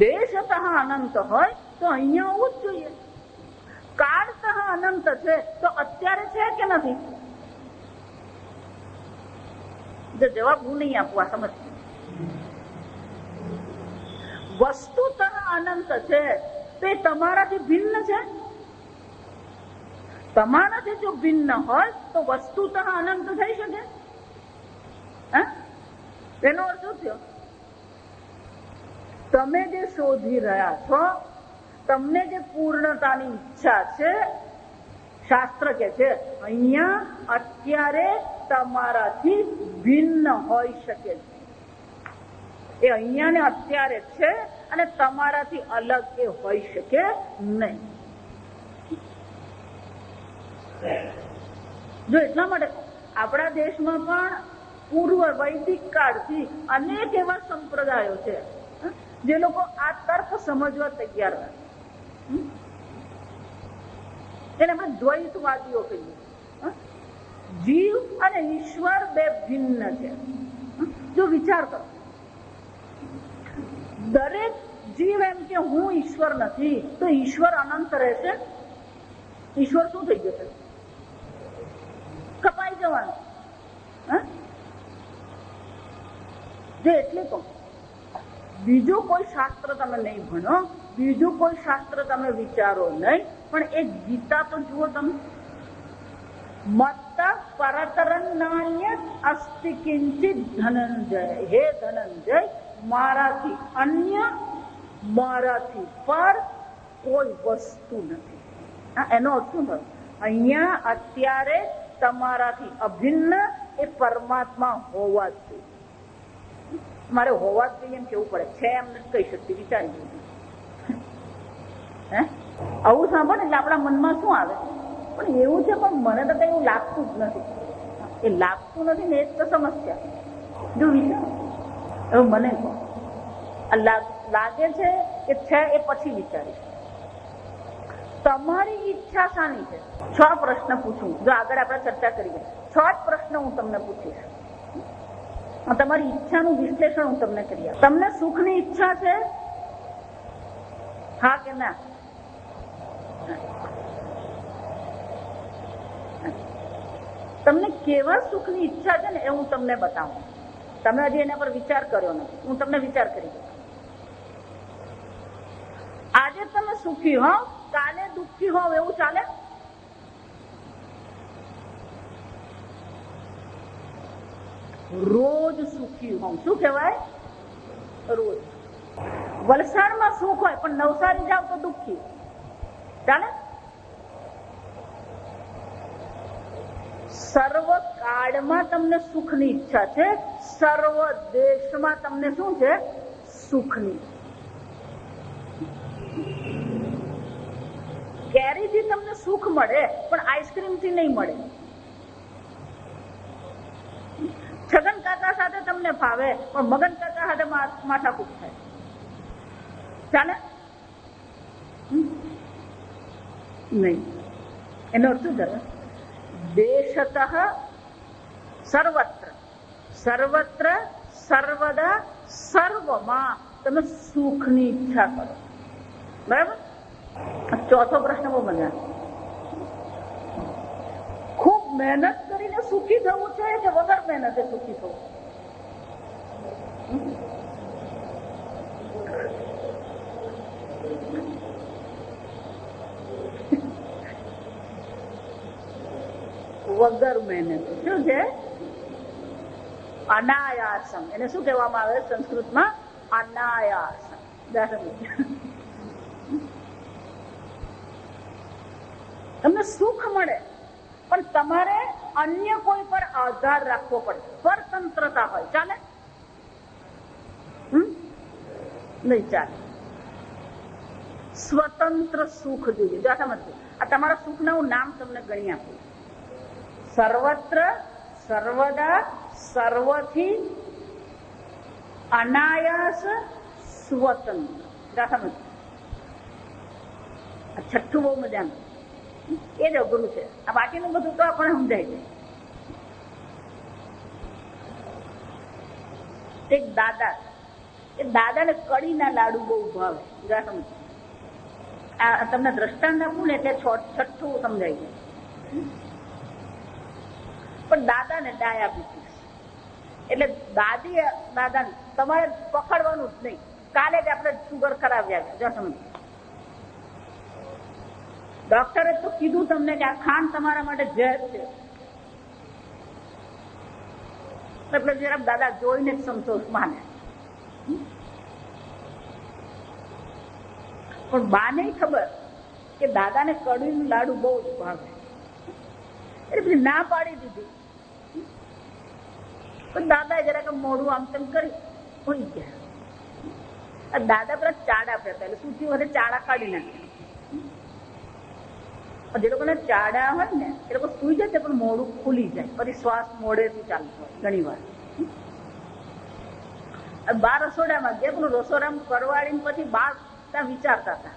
A: દેશતઃ અનંત હોય તો અહીંયા હોવું જ જોઈએ. કાળતઃ અનંત છે તો અત્યારે છે કે નથી? જો જવાબ હું નહીં આપું, આ સમજ. વસ્તુતઃ અનંત છે તો એ તમારાથી ભિન્ન છે. તમારાથી જો ભિન્ન હોય તો વસ્તુતઃ અનંત થઈ શકે? એનો અર્થ શું થયો? તમે જે શોધી રહ્યા છો, તમને જે પૂર્ણતાની ઈચ્છા છે, શાસ્ત્ર કે છે અહીંયા અત્યારે તમારાથી ભિન્ન હોઈ શકે છે. એ અહીંયા ને અત્યારે છે અને તમારાથી અલગ એ હોઈ શકે નહીં. જો એટલા માટે આપણા દેશમાં પણ પૂર્વ વૈદિક કાળથી અનેક એવા સંપ્રદાયો છે જે લોકો આ તર્ક સમજવા તૈયાર નથી. એને આપણે દ્વૈતવાદીઓ કહીએ. જીવ અને ઈશ્વર બે ભિન્ન છે. જો વિચાર કરો, દરેક જીવ એમ કે હું ઈશ્વર નથી તો ઈશ્વર અનંત રહેશે? ઈશ્વર શું થઈ જશે? કપાઈ જવાનું. જે એટલે કહું, બીજું કોઈ શાસ્ત્ર તમે નહીં ભણો, બીજું કોઈ શાસ્ત્ર તમે વિચારો નહીં, પણ એક ગીતા તો જુઓ તમે. મત્ત પરતરન્નાન્ય અસ્તિ કિંચિત ધનંજય. હે ધનંજય, મારાથી અન્ય, મારાથી પર કોઈ વસ્તુ નથી. એનો અર્થ શું થયો? અહીંયા અત્યારે તમારાથી અભિન્ન એ પરમાત્મા હોવા જ જોઈએ. મારે હોવા જ જોઈએ એમ કેવું પડે છે એમ નથી કહી શકતી. વિચારી આવું સાંભળે એટલે આપણા મનમાં શું આવે? પણ એવું છે, પણ મને તો કઈ એવું લાગતું જ નથી. એ લાગતું નથી ને એ જ તો સમસ્યા. જો વિચાર હવે મને કહો, લાગે છે કે છે એ પછી વિચારીશ. તમારી ઈચ્છા શાની છે? 6 પ્રશ્ન પૂછું. જો આગળ આપણે ચર્ચા કરીએ 6 જ પ્રશ્ન હું તમને પૂછીશ. તમારી ઈચ્છાનું વિશ્લેષણ હું તમને કરી આપું. તમને સુખની ઈચ્છા છે? હા કે ના? તમને કેવા સુખની ઈચ્છા છે ને એ હું તમને બતાવું. તમે હજી એના પર વિચાર કર્યો નથી, હું તમને વિચાર કરી દઉં. આજે તમે સુખી હોવ, કાલે દુઃખી હોવ એવું ચાલે? રોજ સુખી હોવ શું કહેવાય? રોજ. વલસાડમાં સુખ હોય પણ નવસારી જાવ તો દુઃખી ચાલે? સર્વ કાળમાં તમને સુખની ઈચ્છા છે, સર્વ દેશમાં તમને શું છે? સુખની. કેરીથી તમને સુખ મળે પણ આઈસ્ક્રીમથી નહીં મળે. છગન કાકા સાથે તમને ફાવે પણ મગન કાકા સાથે માથાકૂટ થાય. ચાલે નહીં? એનો અર્થ શું થયો? દેશતઃ સર્વત્ર, સર્વત્ર સર્વદા સર્વમાં તમે સુખની ઈચ્છા કરો. બરાબર? ચોથો પ્રશ્ન બહુ મજા. ખૂબ મહેનત કરીને સુખી થવું છે કે વગર મહેનતે સુખી થવું? વગર મહેનત. શું છે? અનાયાસમ. એને શું કહેવામાં આવે સંસ્કૃતમાં? અનાયાસમ. તમને સુખ મળે પણ તમારે અન્ય કોઈ પર આધાર રાખવો પડે. સ્વતંત્રતા હોય ચાલે? નહીં ચાલે. સ્વતંત્ર સુખ જોઈએ. જો આ તમારા સુખના હું નામ તમને ગણી આપું. સર્વત્ર સર્વદા સર્વથી અનાયાસ સ્વતંત્ર. છઠ્ઠું બહુ મજાનું. એ જ અઘરું છે. આ બાકીનું બધું તો આપણે સમજાય છે. એક દાદા, એ દાદાને કડીના લાડુ બહુ ભાવે. આ તમને દ્રષ્ટાંત આપું ને એટલે છઠ્ઠું સમજાય છે. પણ દાદાને ડાયાબિટીસ એટલે દાદાને તમારે પકડવાનું જ નહીં. કાલે જ આપણે સુગર કરાવ્યા ગયા. ડોક્ટરે તો કીધું તમને કે આ ખાંડ તમારા માટે ઝેર છે. એટલે જરા દાદા જોઈને જ સંતોષ માને. પણ બાને ખબર કે દાદાને કડીનું લાડુ બહુ જ ભાવે એટલે પછી ના પાડી દીધી. પણ દાદા જરાક મોડું આમ તેમ કરી હોઈ ગયા. દાદા પેલા ચાડા પહેરતા એટલે સૂચી વધે ચાડા કાઢી નાખે. જે લોકોને ચાડા હોય ને એ લોકો સુઈ જાય પણ મોડું ખુલી જાય. પછી શ્વાસ મોડેથી ચાલતો હોય ઘણી વાર. બાર રસોડામાં ગયા પેલું રસોડામાં કરવાડીને પછી બાર ત્યાં વિચારતા હતા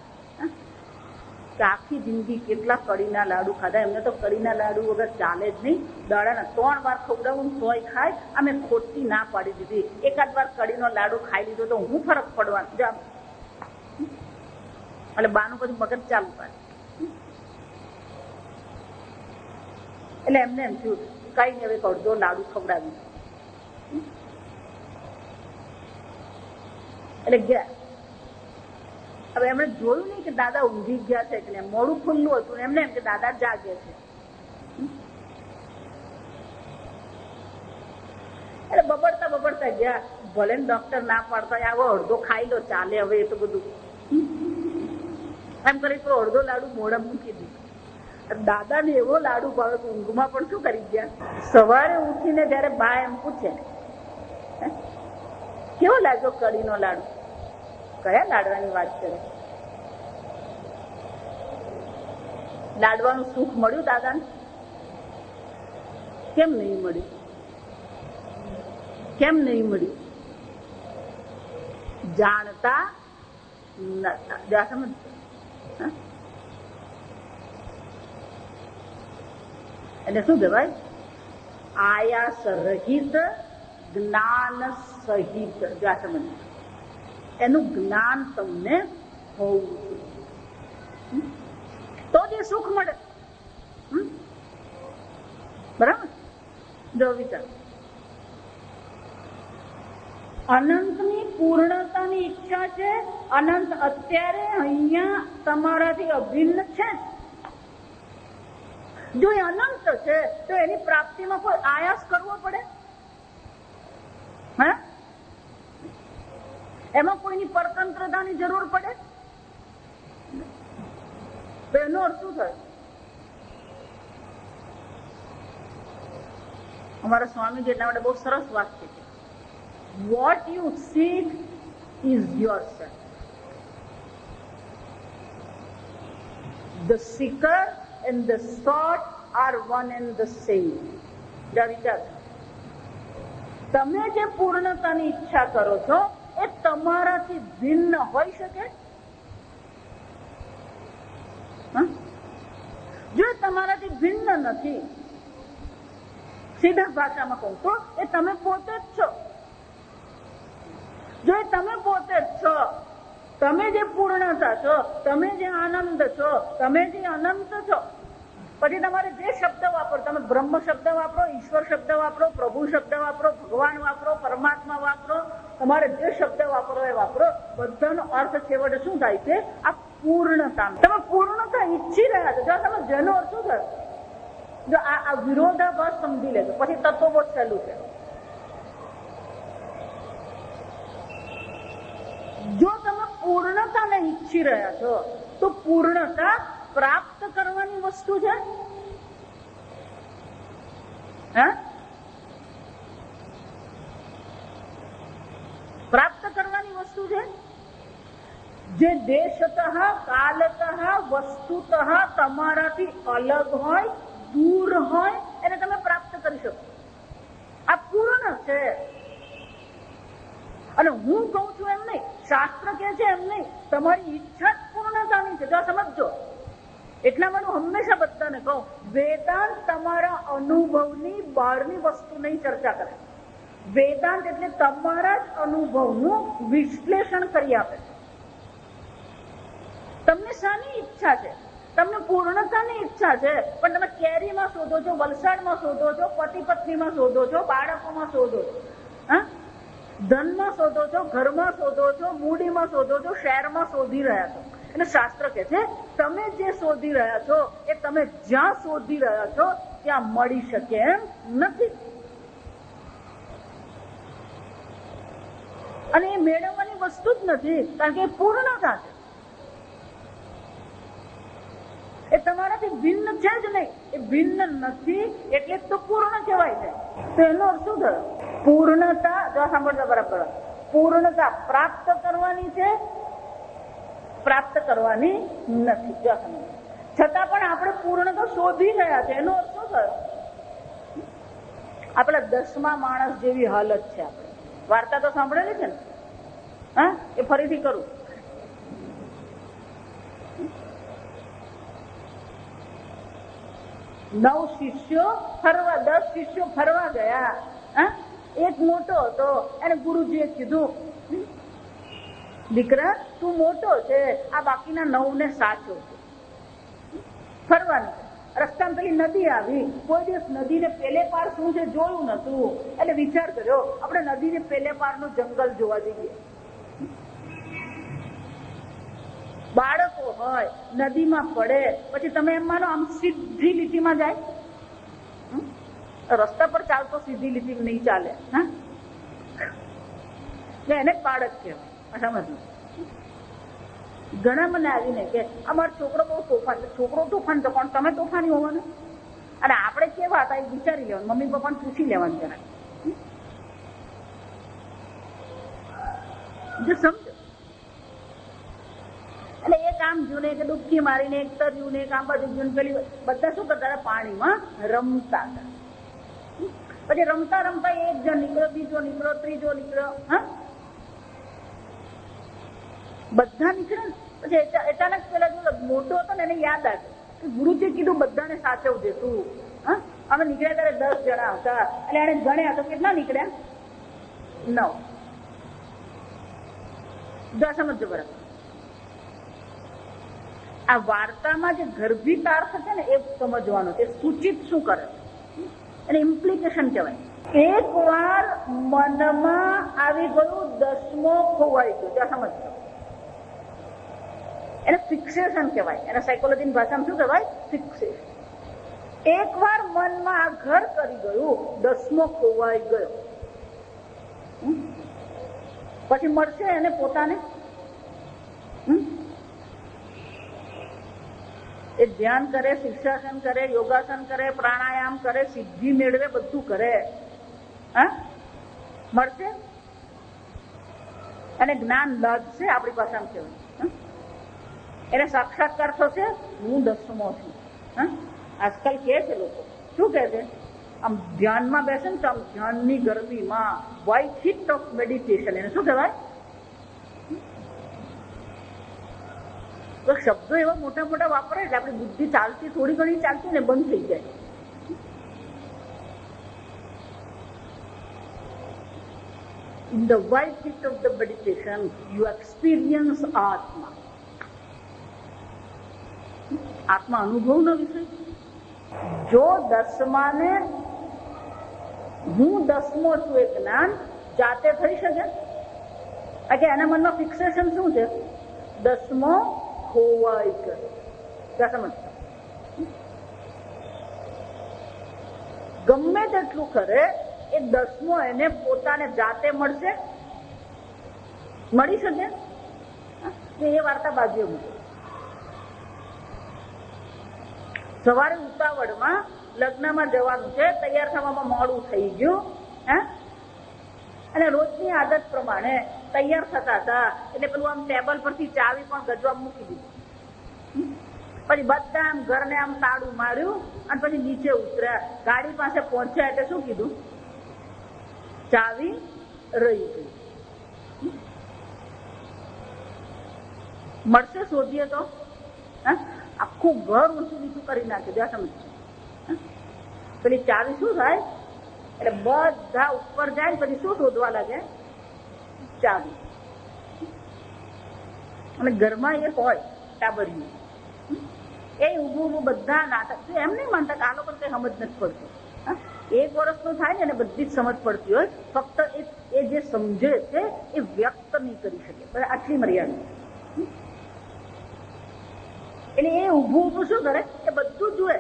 A: કે આખી જિંદગી કેટલા કડીના લાડુ ખાધા. એમને તો કડીના લાડુ વગર ચાલે જ નહીં. દાડાના 3 વાર ખવડાવું તોય ખાય. અમે ખોટી ના પાડી દીધી. એકાદ વાર કડીનો લાડુ ખાઈ લીધો તો હું ફરક પડવાનું જામ. એટલે બાનું પછી મગજ ચાલુ પાડે. એટલે એમને એમ થયું કઈ ને હવે અડધો લાડુ ખવડાવી. એટલે ગયા. હવે એમણે જોયું નહીં કે દાદા ઊંઘી ગયા છે કે મોડું ખુલ્લું હતું. એમને એમ કે દાદા જાગે છે. એટલે બબડતા ગયા. ભલે ને ડોક્ટર ના પાડતા આવો અડધો ખાઈ લો ચાલે હવે એ તો બધું એમ કરી તો અડધો લાડુ મોઢા મૂકી દીધું. દાદાને એવો લાડુ ભાવે ઊંઘમાં પણ શું કરી ગયા. સવારે ઉઠીને જયારે બા એમ પૂછે કેવો લાગ્યો કડીનો લાડુ, કયા લાડવાની વાત કરે? લાડવાનું સુખ મળ્યું દાદાને? કેમ નહીં મળ્યું? કેમ નહીં મળ્યું? જાણતા નતા. સમજ એટલે શું કહેવાય? આયાસ રહિત જ્ઞાન સહિત. સમજ એનું જ્ઞાન તમને હોવું તો જે સુખ મળે. બરાબર? જો વિચાર, અનંતની પૂર્ણતાની ઈચ્છા છે. અનંત અત્યારે અહીંયા તમારાથી અભિન્ન છે. જો એ અનંત છે તો એની પ્રાપ્તિમાં કોઈ આયાસ કરવો પડે? હે? એમાં કોઈની પરતંત્રતાની જરૂર પડે? તો એનો અર્થ શું થાય? અમારા સ્વામીજી એટલા માટે બહુ સરસ વાત છે. What you seek is yourself. The seeker and the sought are one and the same. વિચાર, તમે જે પૂર્ણતાની ઈચ્છા કરો છો એ તમારાથી ભિન્ન હોઈ શકે? જો તમારાથી ભિન્ન નથી. સીધા ભાષામાં કહું તો એ તમે પોતે જ છો. જો એ તમે પોતે જ છો, તમે જે પૂર્ણતા છો, તમે જે આનંદ છો, તમે જે અનંત છો, પછી તમારે જે શબ્દ વાપરો, તમે બ્રહ્મ શબ્દ વાપરો, ઈશ્વર શબ્દ વાપરો, પ્રભુ શબ્દ વાપરો, ભગવાન વાપરો, પરમાત્મા વાપરો, તમારે જે શબ્દ વાપરો એ વાપરો, બધાનો અર્થ છેવટે શું થાય છે? આ પૂર્ણતા. તમે પૂર્ણતા ઈચ્છી રહ્યા છો. જો તમે જેનો અર્થ શું થયો, જો આ વિરોધાભાસ સમજી લેજો, પછી તત્વ બહુ સહેલું છે. જો તમે પૂર્ણતાને ઈચ્છી રહ્યા છો તો પૂર્ણતા પ્રાપ્ત કરવાની વસ્તુ છે. પ્રાપ્ત કરવાની વસ્તુ છે. જે દેશતઃ કાલતઃ વસ્તુતઃ તમારાથી અલગ હોય, દૂર હોય, એને તમે પ્રાપ્ત કરી શકો. આ પૂર્ણ છે. અને હું કહું છું એમ નહીં, શાસ્ત્ર કે છે એમ નહીં, તમારી ઈચ્છા જ પૂર્ણતાની છે. જો સમજો. એટલા માટે હંમેશા બધાને કહું, વેદાંત તમારા અનુભવની બહારની વસ્તુ નહીં ચર્ચા કરે. વેદાંત એટલે તમારા જ અનુભવનું વિશ્લેષણ કરી આપે. તમને શાની ઈચ્છા છે? તમને પૂર્ણતાની ઈચ્છા છે, પણ તમે કેરીમાં શોધો છો, વલસાડમાં શોધો છો, પતિ પત્નીમાં શોધો છો, બાળકોમાં શોધો છો, ધનમાં શોધો છો, ઘરમાં શોધો છો, મૂડીમાં શોધો છો, શહેરમાં શોધી રહ્યા છો. અને શાસ્ત્ર કહે છે તમે જે શોધી રહ્યા છો એ તમે જ્યાં શોધી રહ્યા છો ત્યાં મળી શકે એમ નથી. અને એ મેળવવાની વસ્તુ જ નથી, કારણ કે એ પૂર્ણતા છે. એ તમારાથી ભિન્ન છે જ નહીં. એ ભિન્ન નથી એટલે તો પૂર્ણ કહેવાય છે. તો એનો અર્થ શું થયો? પૂર્ણતા, જો સાંભળતા બરાબર, પૂર્ણતા પ્રાપ્ત કરવાની છે, પ્રાપ્ત કરવાની નથી. જો સમજ, છતાં પણ આપણે પૂર્ણતા શોધી રહ્યા છે. એનો અર્થ શું થયો? આપણા 10મા માણસ જેવી હાલત છે. આપણે વાર્તા તો સાંભળેલી છે ને? એ ફરીથી કરું. 9 શિષ્યો ફરવા, 10 શિષ્યો ફરવા ગયા. એક મોટો હતો, એને ગુરુજીએ કીધું, દીકરા તું મોટો છે, આ બાકીના 9ને સાચો છે. ફરવાનું રસ્તામાં પેલી નદી આવી. કોઈ દિવસ નદીને પેલે પાર શું છે જોયું નતું, એટલે વિચાર કર્યો આપણે નદીને પેલે પારનું જંગલ જોવા જઈએ. બાળકો હોય, નદીમાં પડે, પછી તમે એમ માનો આમ સીધી લીટીમાં જાય? રસ્તા પર ચાલતો સીધી લીટી નહીં ચાલે. એને બાળક કહેવાય. સમજ. ઘણા મને આવીને કે અમારો છોકરો બહુ તોફાન છે. છોકરો તોફાન છે, પણ તમે તોફાની હોવાનું. અને આપણે કેવા હતા એ વિચારી લેવાનું, મમ્મી પપ્પાને પૂછી લેવાનું જરા. જો સમજો. એટલે એક આમ જોયું ને, એક ડૂબકી મારીને, એક તર્યું ને, એક આમ બાજુ જોયું, પેલી બધા શું કરતા હતા? પાણીમાં રમતા હતા. પછી રમતા રમતા એક જણ નીકળ્યો, બીજો નીકળ્યો, ત્રીજો નીકળ્યો, બધા નીકળે ને. પછી અચાનક પેલા જો મોટો હતો ને એને યાદ આવ્યું કે ગુરુજીએ કીધું બધાને સાચવજે તું. અમે નીકળ્યા ત્યારે 10 જણા હતા, એટલે એને ગણ્યા તો કેટલા નીકળ્યા? 9. જો સમજો બરાબર. આ વાર્તામાં જે ગર્ભિત અર્થ છે ને એ સમજવાનો છે. સૂચિત શું કરે એને ઇમ્પ્લિકેશન કહેવાય. એક વાર મનમાં આવી ગયું, 10મો ખોવાઈ ગયો. ત્યાં સમજો. એને ફિક્સેશન કહેવાય. એને સાયકોલોજીની ભાષામાં શું કહેવાય? ફિક્સેશન. એક વાર મનમાં આ ઘર કરી ગયું, 10મો ખોવાઈ ગયો, પછી મળશે એને પોતાને. એ ધ્યાન કરે, શીર્ષાસન કરે, યોગાસન કરે, પ્રાણાયામ કરે, સિદ્ધિ મેળવે, બધું કરે, મળશે અને જ્ઞાન લાગશે. આપણી ભાષામાં કહેવાય. એને સાક્ષાત્કાર થશે, હું 10મો છું. આજકાલ કે છે લોકો, શું કે છે? આમ ધ્યાનમાં બેસે ને તો આમ ધ્યાનની ગરમીમાં વ્હાઇટ હીટ ઓફ મેડિટેશન, એને શું કહેવાય? તો શબ્દો એવા મોટા મોટા વાપરે એટલે આપણી બુદ્ધિ ચાલતી થોડી ઘણી ચાલતી ને બંધ થઈ જાય. In the white heat of the meditation, you experience Atma. આત્મા અનુભવનો વિષય. જો દસમાને હું દસમો છું એ જ્ઞાન જાતે થઈ શકે? કે એના મનમાં ફિક્સેશન શું છે? દસમો હોવાય કરે. સમજ, ગમે તેટલું કરે એ દસમો એને પોતાને જાતે મળશે? મળી શકે? એ વાર્તા બાજુએ મૂકો. સવારે ઉતાવળમાં લગ્નમાં જવાનું છે, તૈયાર થવામાં મોડું થઈ ગયું, અને રોજની આદત પ્રમાણે તૈયાર થતા હતા એટલે પેલું આમ ટેબલ પરથી ચાવી પણ ગજવા મૂકી દીધું. પછી બધા આમ ઘરને આમ તાળું માર્યું અને પછી નીચે ઉતર્યા. ગાડી પાસે પહોંચ્યા એટલે શું કીધું? ચાવી રહી ગઈ. મળશે શોધીએ તો? આખું ઘર ઊંચું નીચું કરી નાખ્યું. સમજ, પેલી ચાવી શું થાય? એટલે બધા ઉપર જાય ને પછી શું શોધવા લાગે? ચાવી. અને ઘરમાં એ હોય ટાબરિયું, એ ઊભું ઊભું બધા નાટક. એમ નહીં માનતા કે આ લોકો કઈ સમજ નથી પડતી. 1 વર્ષનું થાય ને એને બધી જ સમજ પડતી હોય, ફક્ત એ જે સમજે છે એ વ્યક્ત નહીં કરી શકે. આટલી મર્યાદા. એટલે એ ઊભું ઊભું શું કરે? એ બધું જુએ.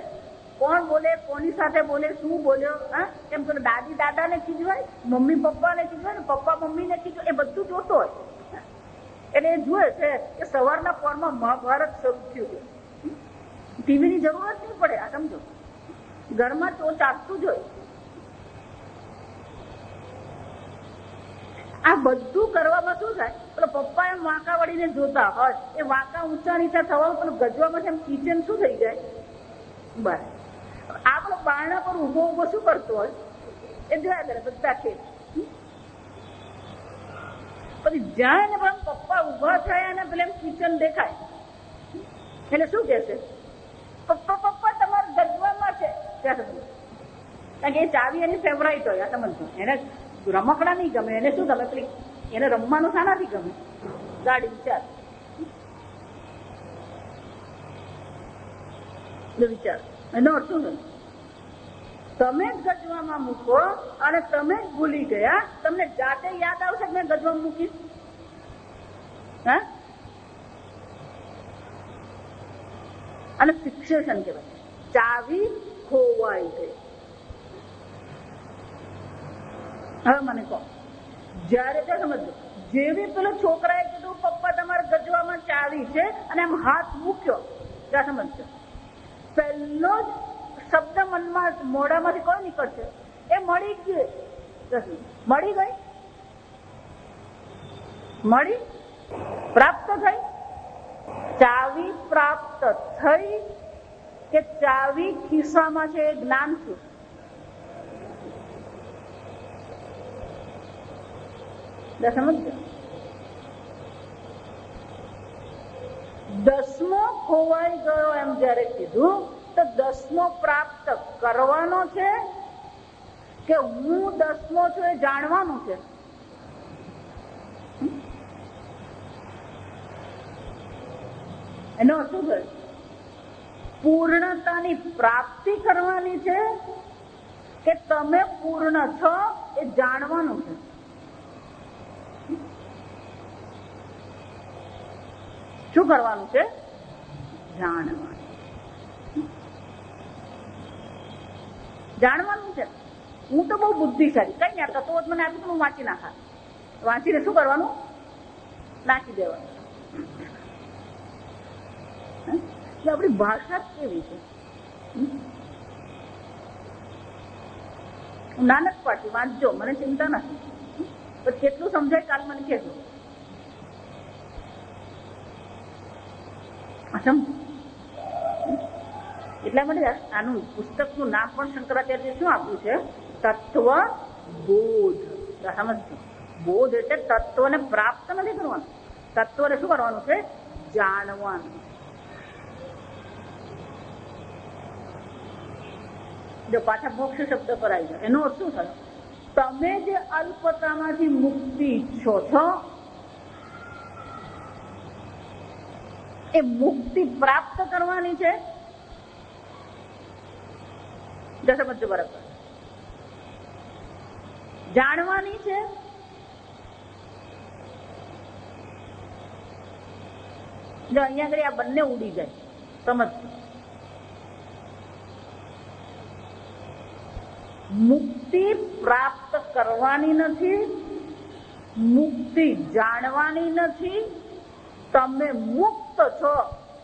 A: કોણ બોલે, કોની સાથે બોલે, શું બોલ્યો, કેમ કે દાદી દાદાને ખીજવાય, મમ્મી પપ્પાને ખીજવાય, પપ્પા મમ્મીને ખીજવાય, એ બધું જોતો હોય. એટલે એ જુએ છે કે સવારના પોરમાં મહાભારત શરૂ થયું છે. ટીવીની જરૂરત નહીં પડે. આ સમજો, ઘરમાં તો ચાલતું જ હોય. આ બધું કરવામાં શું થાય? પેલો પપ્પા એમ વાંકા વળીને જોતા હોય, એ વાંકા ઊંચા નીચા થવાનું પેલું ગજવામાં એમ કિચન શું થઈ જાય? બસ આ પેલો બારણા પર ઉભો ઉભો શું કરતો હોય એ જોયા કરે બધા ખેત. પછી જ્યાં ને પપ્પા ઉભા થયા ને પેલા કિચન દેખાય એટલે શું કે છે? પપ્પા પપ્પા તમારા ગજવામાં છે. કારણ કે એ ચાવી એની ફેવરાઇટ હોય. આ સમજો, એને રમકડા નહીં ગમે, એને શું ગમે? પેલી એને રમવાનું શાનાથી ગમે? ગાડી. ચાલ વિચાર, એનો અર્થ શું? તમે જ ગજવામાં મૂકો અને તમે જ ભૂલી ગયા. તમને જાતે યાદ આવશે કે મેં ગજવામાં મૂકી? અને ફિક્સેશન કહેવાય. ચાવી ખોવાઈ ગઈ. હવે મને કહો, જયારે ત્યાં સમજો, જેવી પેલો છોકરાએ કીધું પપ્પા તમારા ગજવામાં ચાવી છે અને એમ હાથ મૂક્યો, ત્યાં સમજજો, પહેલો જ શબ્દ મનમાં મોઢામાંથી કોઈ નીકળશે? એ મળી ગઈ. મળી ગઈ? મળી? પ્રાપ્ત થઈ? ચાવી પ્રાપ્ત થઈ કે ચાવી ખિસ્સામાં છે એ જ્ઞાન થયું? સમજો, 10મો ખોવાઈ ગયો એમ જયારે કીધું તો 10મો પ્રાપ્ત કરવાનો છે કે હું 10મો છું એ જાણવાનું છે? એનો શું છે? પૂર્ણતાની પ્રાપ્તિ કરવાની છે કે તમે પૂર્ણ છો એ જાણવાનું છે? શું કરવાનું છે? જાણવાનું. જાણવાનું છે. હું તો બહુ બુદ્ધિશાળી, કઈ નહીં, તો મને આપી તો હું વાંચી નાખા. વાંચીને શું કરવાનું? નાખી દેવાનું. આપણી ભાષા કેવી છે? નાનક પાટી વાંચજો, મને ચિંતા નથી, પણ કેટલું સમજાય કાલ મને કહેજો. એટલા માટે આનું પુસ્તકનું નામ પણ શંકરાચાર્ય શું આપ્યું છે? તત્વ બોધ. સમજજો, બોધ એટલે તત્વને પ્રાપ્ત નથી કરવાનું, તત્વને શું કરવાનું છે? જાણવાનું. જો પાછા મોક્ષ શબ્દ પર આવી જાય, એનો અર્થ શું થયો? તમે જે અલ્પતામાંથી મુક્તિ ઈચ્છો છો એ મુક્તિ પ્રાપ્ત કરવાની છે. સમજો બરાબર. જાણવાની છે. જો અહીંયા આગળ આ બંને ઉડી જાય, સમજ. મુક્તિ પ્રાપ્ત કરવાની નથી, મુક્તિ જાણવાની નથી, તમે મુક્ત છો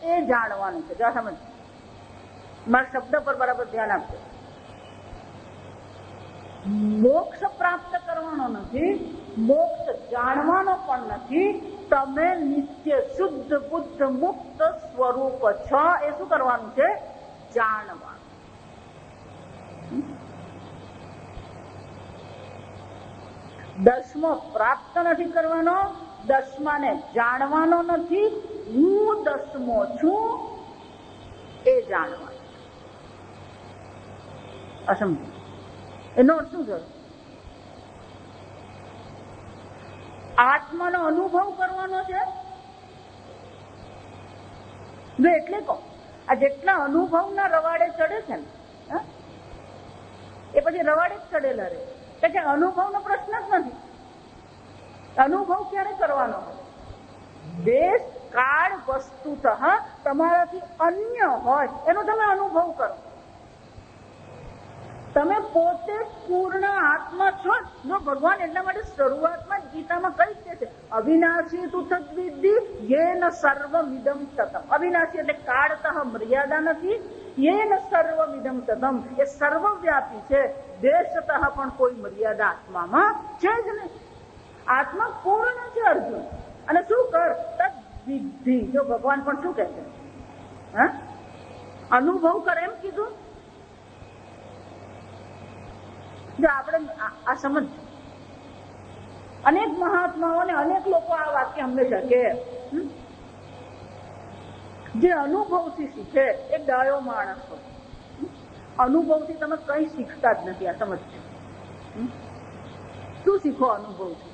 A: એ જાણવાનું છે. જો સમજ, મારા શબ્દ પર બરાબર ધ્યાન આપજો. મોક્ષ પ્રાપ્ત કરવાનો નથી, મોક્ષ જાણવાનો પણ નથી. તમે નિત્ય શુદ્ધ બુદ્ધ મુક્ત સ્વરૂપ છો એ શું કરવાનું છે? જાણવાનું. દસમો પ્રાપ્ત નથી કરવાનો, દસમાને જાણવાનો નથી. હું દસમો છું એ જાણવાનું. અસમજ. એનો અર્થ શું થયો? આત્માનો અનુભવ કરવાનો છે. એટલે કહો, આ જેટલા અનુભવના રવાડે ચડે છે ને એ પછી રવાડે જ ચડેલા રહે. કે અનુભવનો પ્રશ્ન જ નથી. અનુભવ ક્યારે કરવાનો? દેશ કાળ વસ્તુતઃ તમારાથી અન્ય હોય એનો તમે અનુભવ કરો. તમે પોતે પૂર્ણ આત્મા છો. જો ભગવાન એટલા માટે શરૂઆતમાં ગીતામાં કઈ દે છે, અવિનાશી તું તદ્વિદ્ધિ યેન સર્વમિદં તતમ. અવિનાશી એટલે કાળતઃ મર્યાદા નથી. યેન સર્વમિદં તતમ એ સર્વવ્યાપી છે. દેશતઃ પણ કોઈ મર્યાદા આત્મામાં છે જ નહીં. આત્મા પૂર્ણ છે અર્જુન. અને શું કર? તદ્વિદ્ધિ. જો ભગવાન પણ શું કહે છે? અનુભવ કર એમ કીધું. જો આપણે આ સમજ, અનેક મહાત્માઓ અને અનેક લોકો આ વાક્ય હંમેશા કે જે અનુભવથી શીખે એ ડાયો માણસ હોય. અનુભવથી તમે કઈ શીખતા જ નથી. આ સમજજો. શું શીખો અનુભવથી?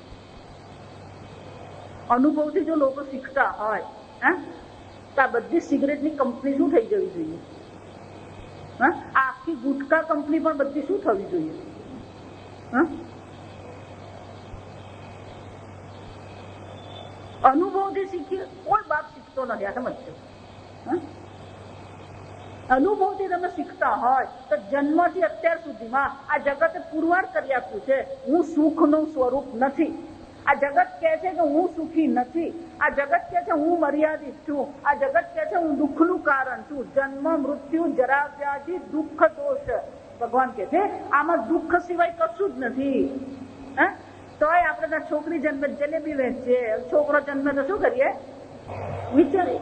A: અનુભવથી જો લોકો શીખતા હોય તો આ બધી સિગરેટની કંપની શું થઈ જવી જોઈએ? આખી ગુટકા કંપની પણ બધી શું થવી જોઈએ? અનુભવથી શીખીએ. કોઈ બાપ શીખતો નથી. આ સમજજો. અનુભવથી તમે શીખતા હોય તો જન્મથી અત્યાર સુધીમાં આ જગતે પુરવાર કરી આપ્યું છે હું સુખનું સ્વરૂપ નથી. આ જગત કહે છે કે હું સુખી નથી. આ જગત કહે છે હું મર્યાદિત છું. આ જગત કહે છે હું દુઃખનું કારણ છું. જન્મ, મૃત્યુ, જરા, વ્યાધિ, દુઃખ, દોષ. ભગવાન કહે છે આમાં દુઃખ સિવાય કશું જ નથી. તોય આપણે છોકરી જન્મે જલેબી વેચીએ, છોકરો જન્મે તો શું કરીએ? વિચારીએ.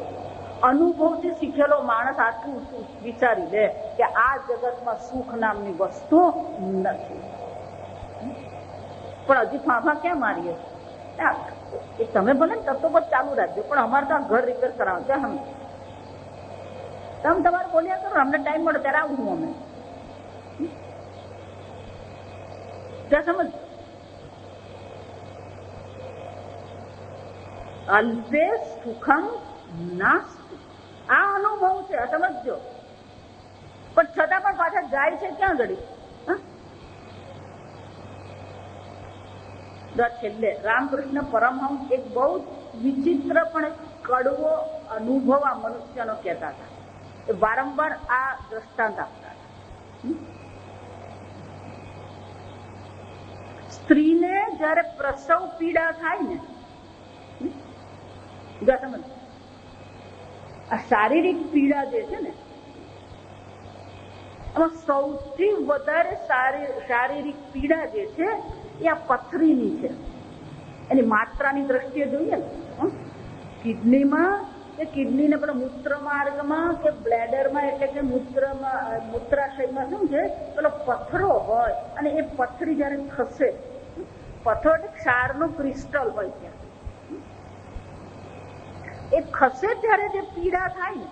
A: અનુભવથી શીખેલો માણસ આટલું વિચારી લે કે આ જગતમાં સુખ નામની વસ્તુ નથી. પણ હજી ફાંફા ક્યાં મારીએ? તમે ભલે ને તત્વ પર ચાલુ રાખજો, પણ અમારે તો ઘર રિપેર કરાવો છે. તમે તમારે બોલ્યા કરો, અમને ટાઈમ મળે ત્યારે આવું અમે. સમજ. અલ્પે સુખમ નાસ્તિ. આ અનુભવ છે. સમજજો. પણ છતાં પણ પાછા જાય છે ક્યાં ઘડી? છેલ્લે રામકૃષ્ણ પરમહંસ એક બહુ વિચિત્ર પણ કડવો અનુભવ આ મનુષ્યનો કહેતા હતા. એ વારંવાર આ દ્રષ્ટાંત આપતા હતા. સ્ત્રીને જયારે પ્રસવ પીડા થાય ને, આ શારીરિક પીડા જે છે ને, એમાં સૌથી વધારે શારીરિક પીડા જે છે એ આ પથરીની છે. એની માત્રાની દ્રષ્ટિએ જોઈએ ને, કિડનીમાં કે કિડનીને પેલા મૂત્ર માર્ગમાં કે બ્લેડરમાં એટલે કે મૂત્રાશયમાં શું છે, પેલો પથરો હોય અને એ પથરી જયારે ખસે, પથરો એટલે ક્ષારનું ક્રિસ્ટલ હોય ત્યાં, એ ખસે ત્યારે જે પીડા થાય ને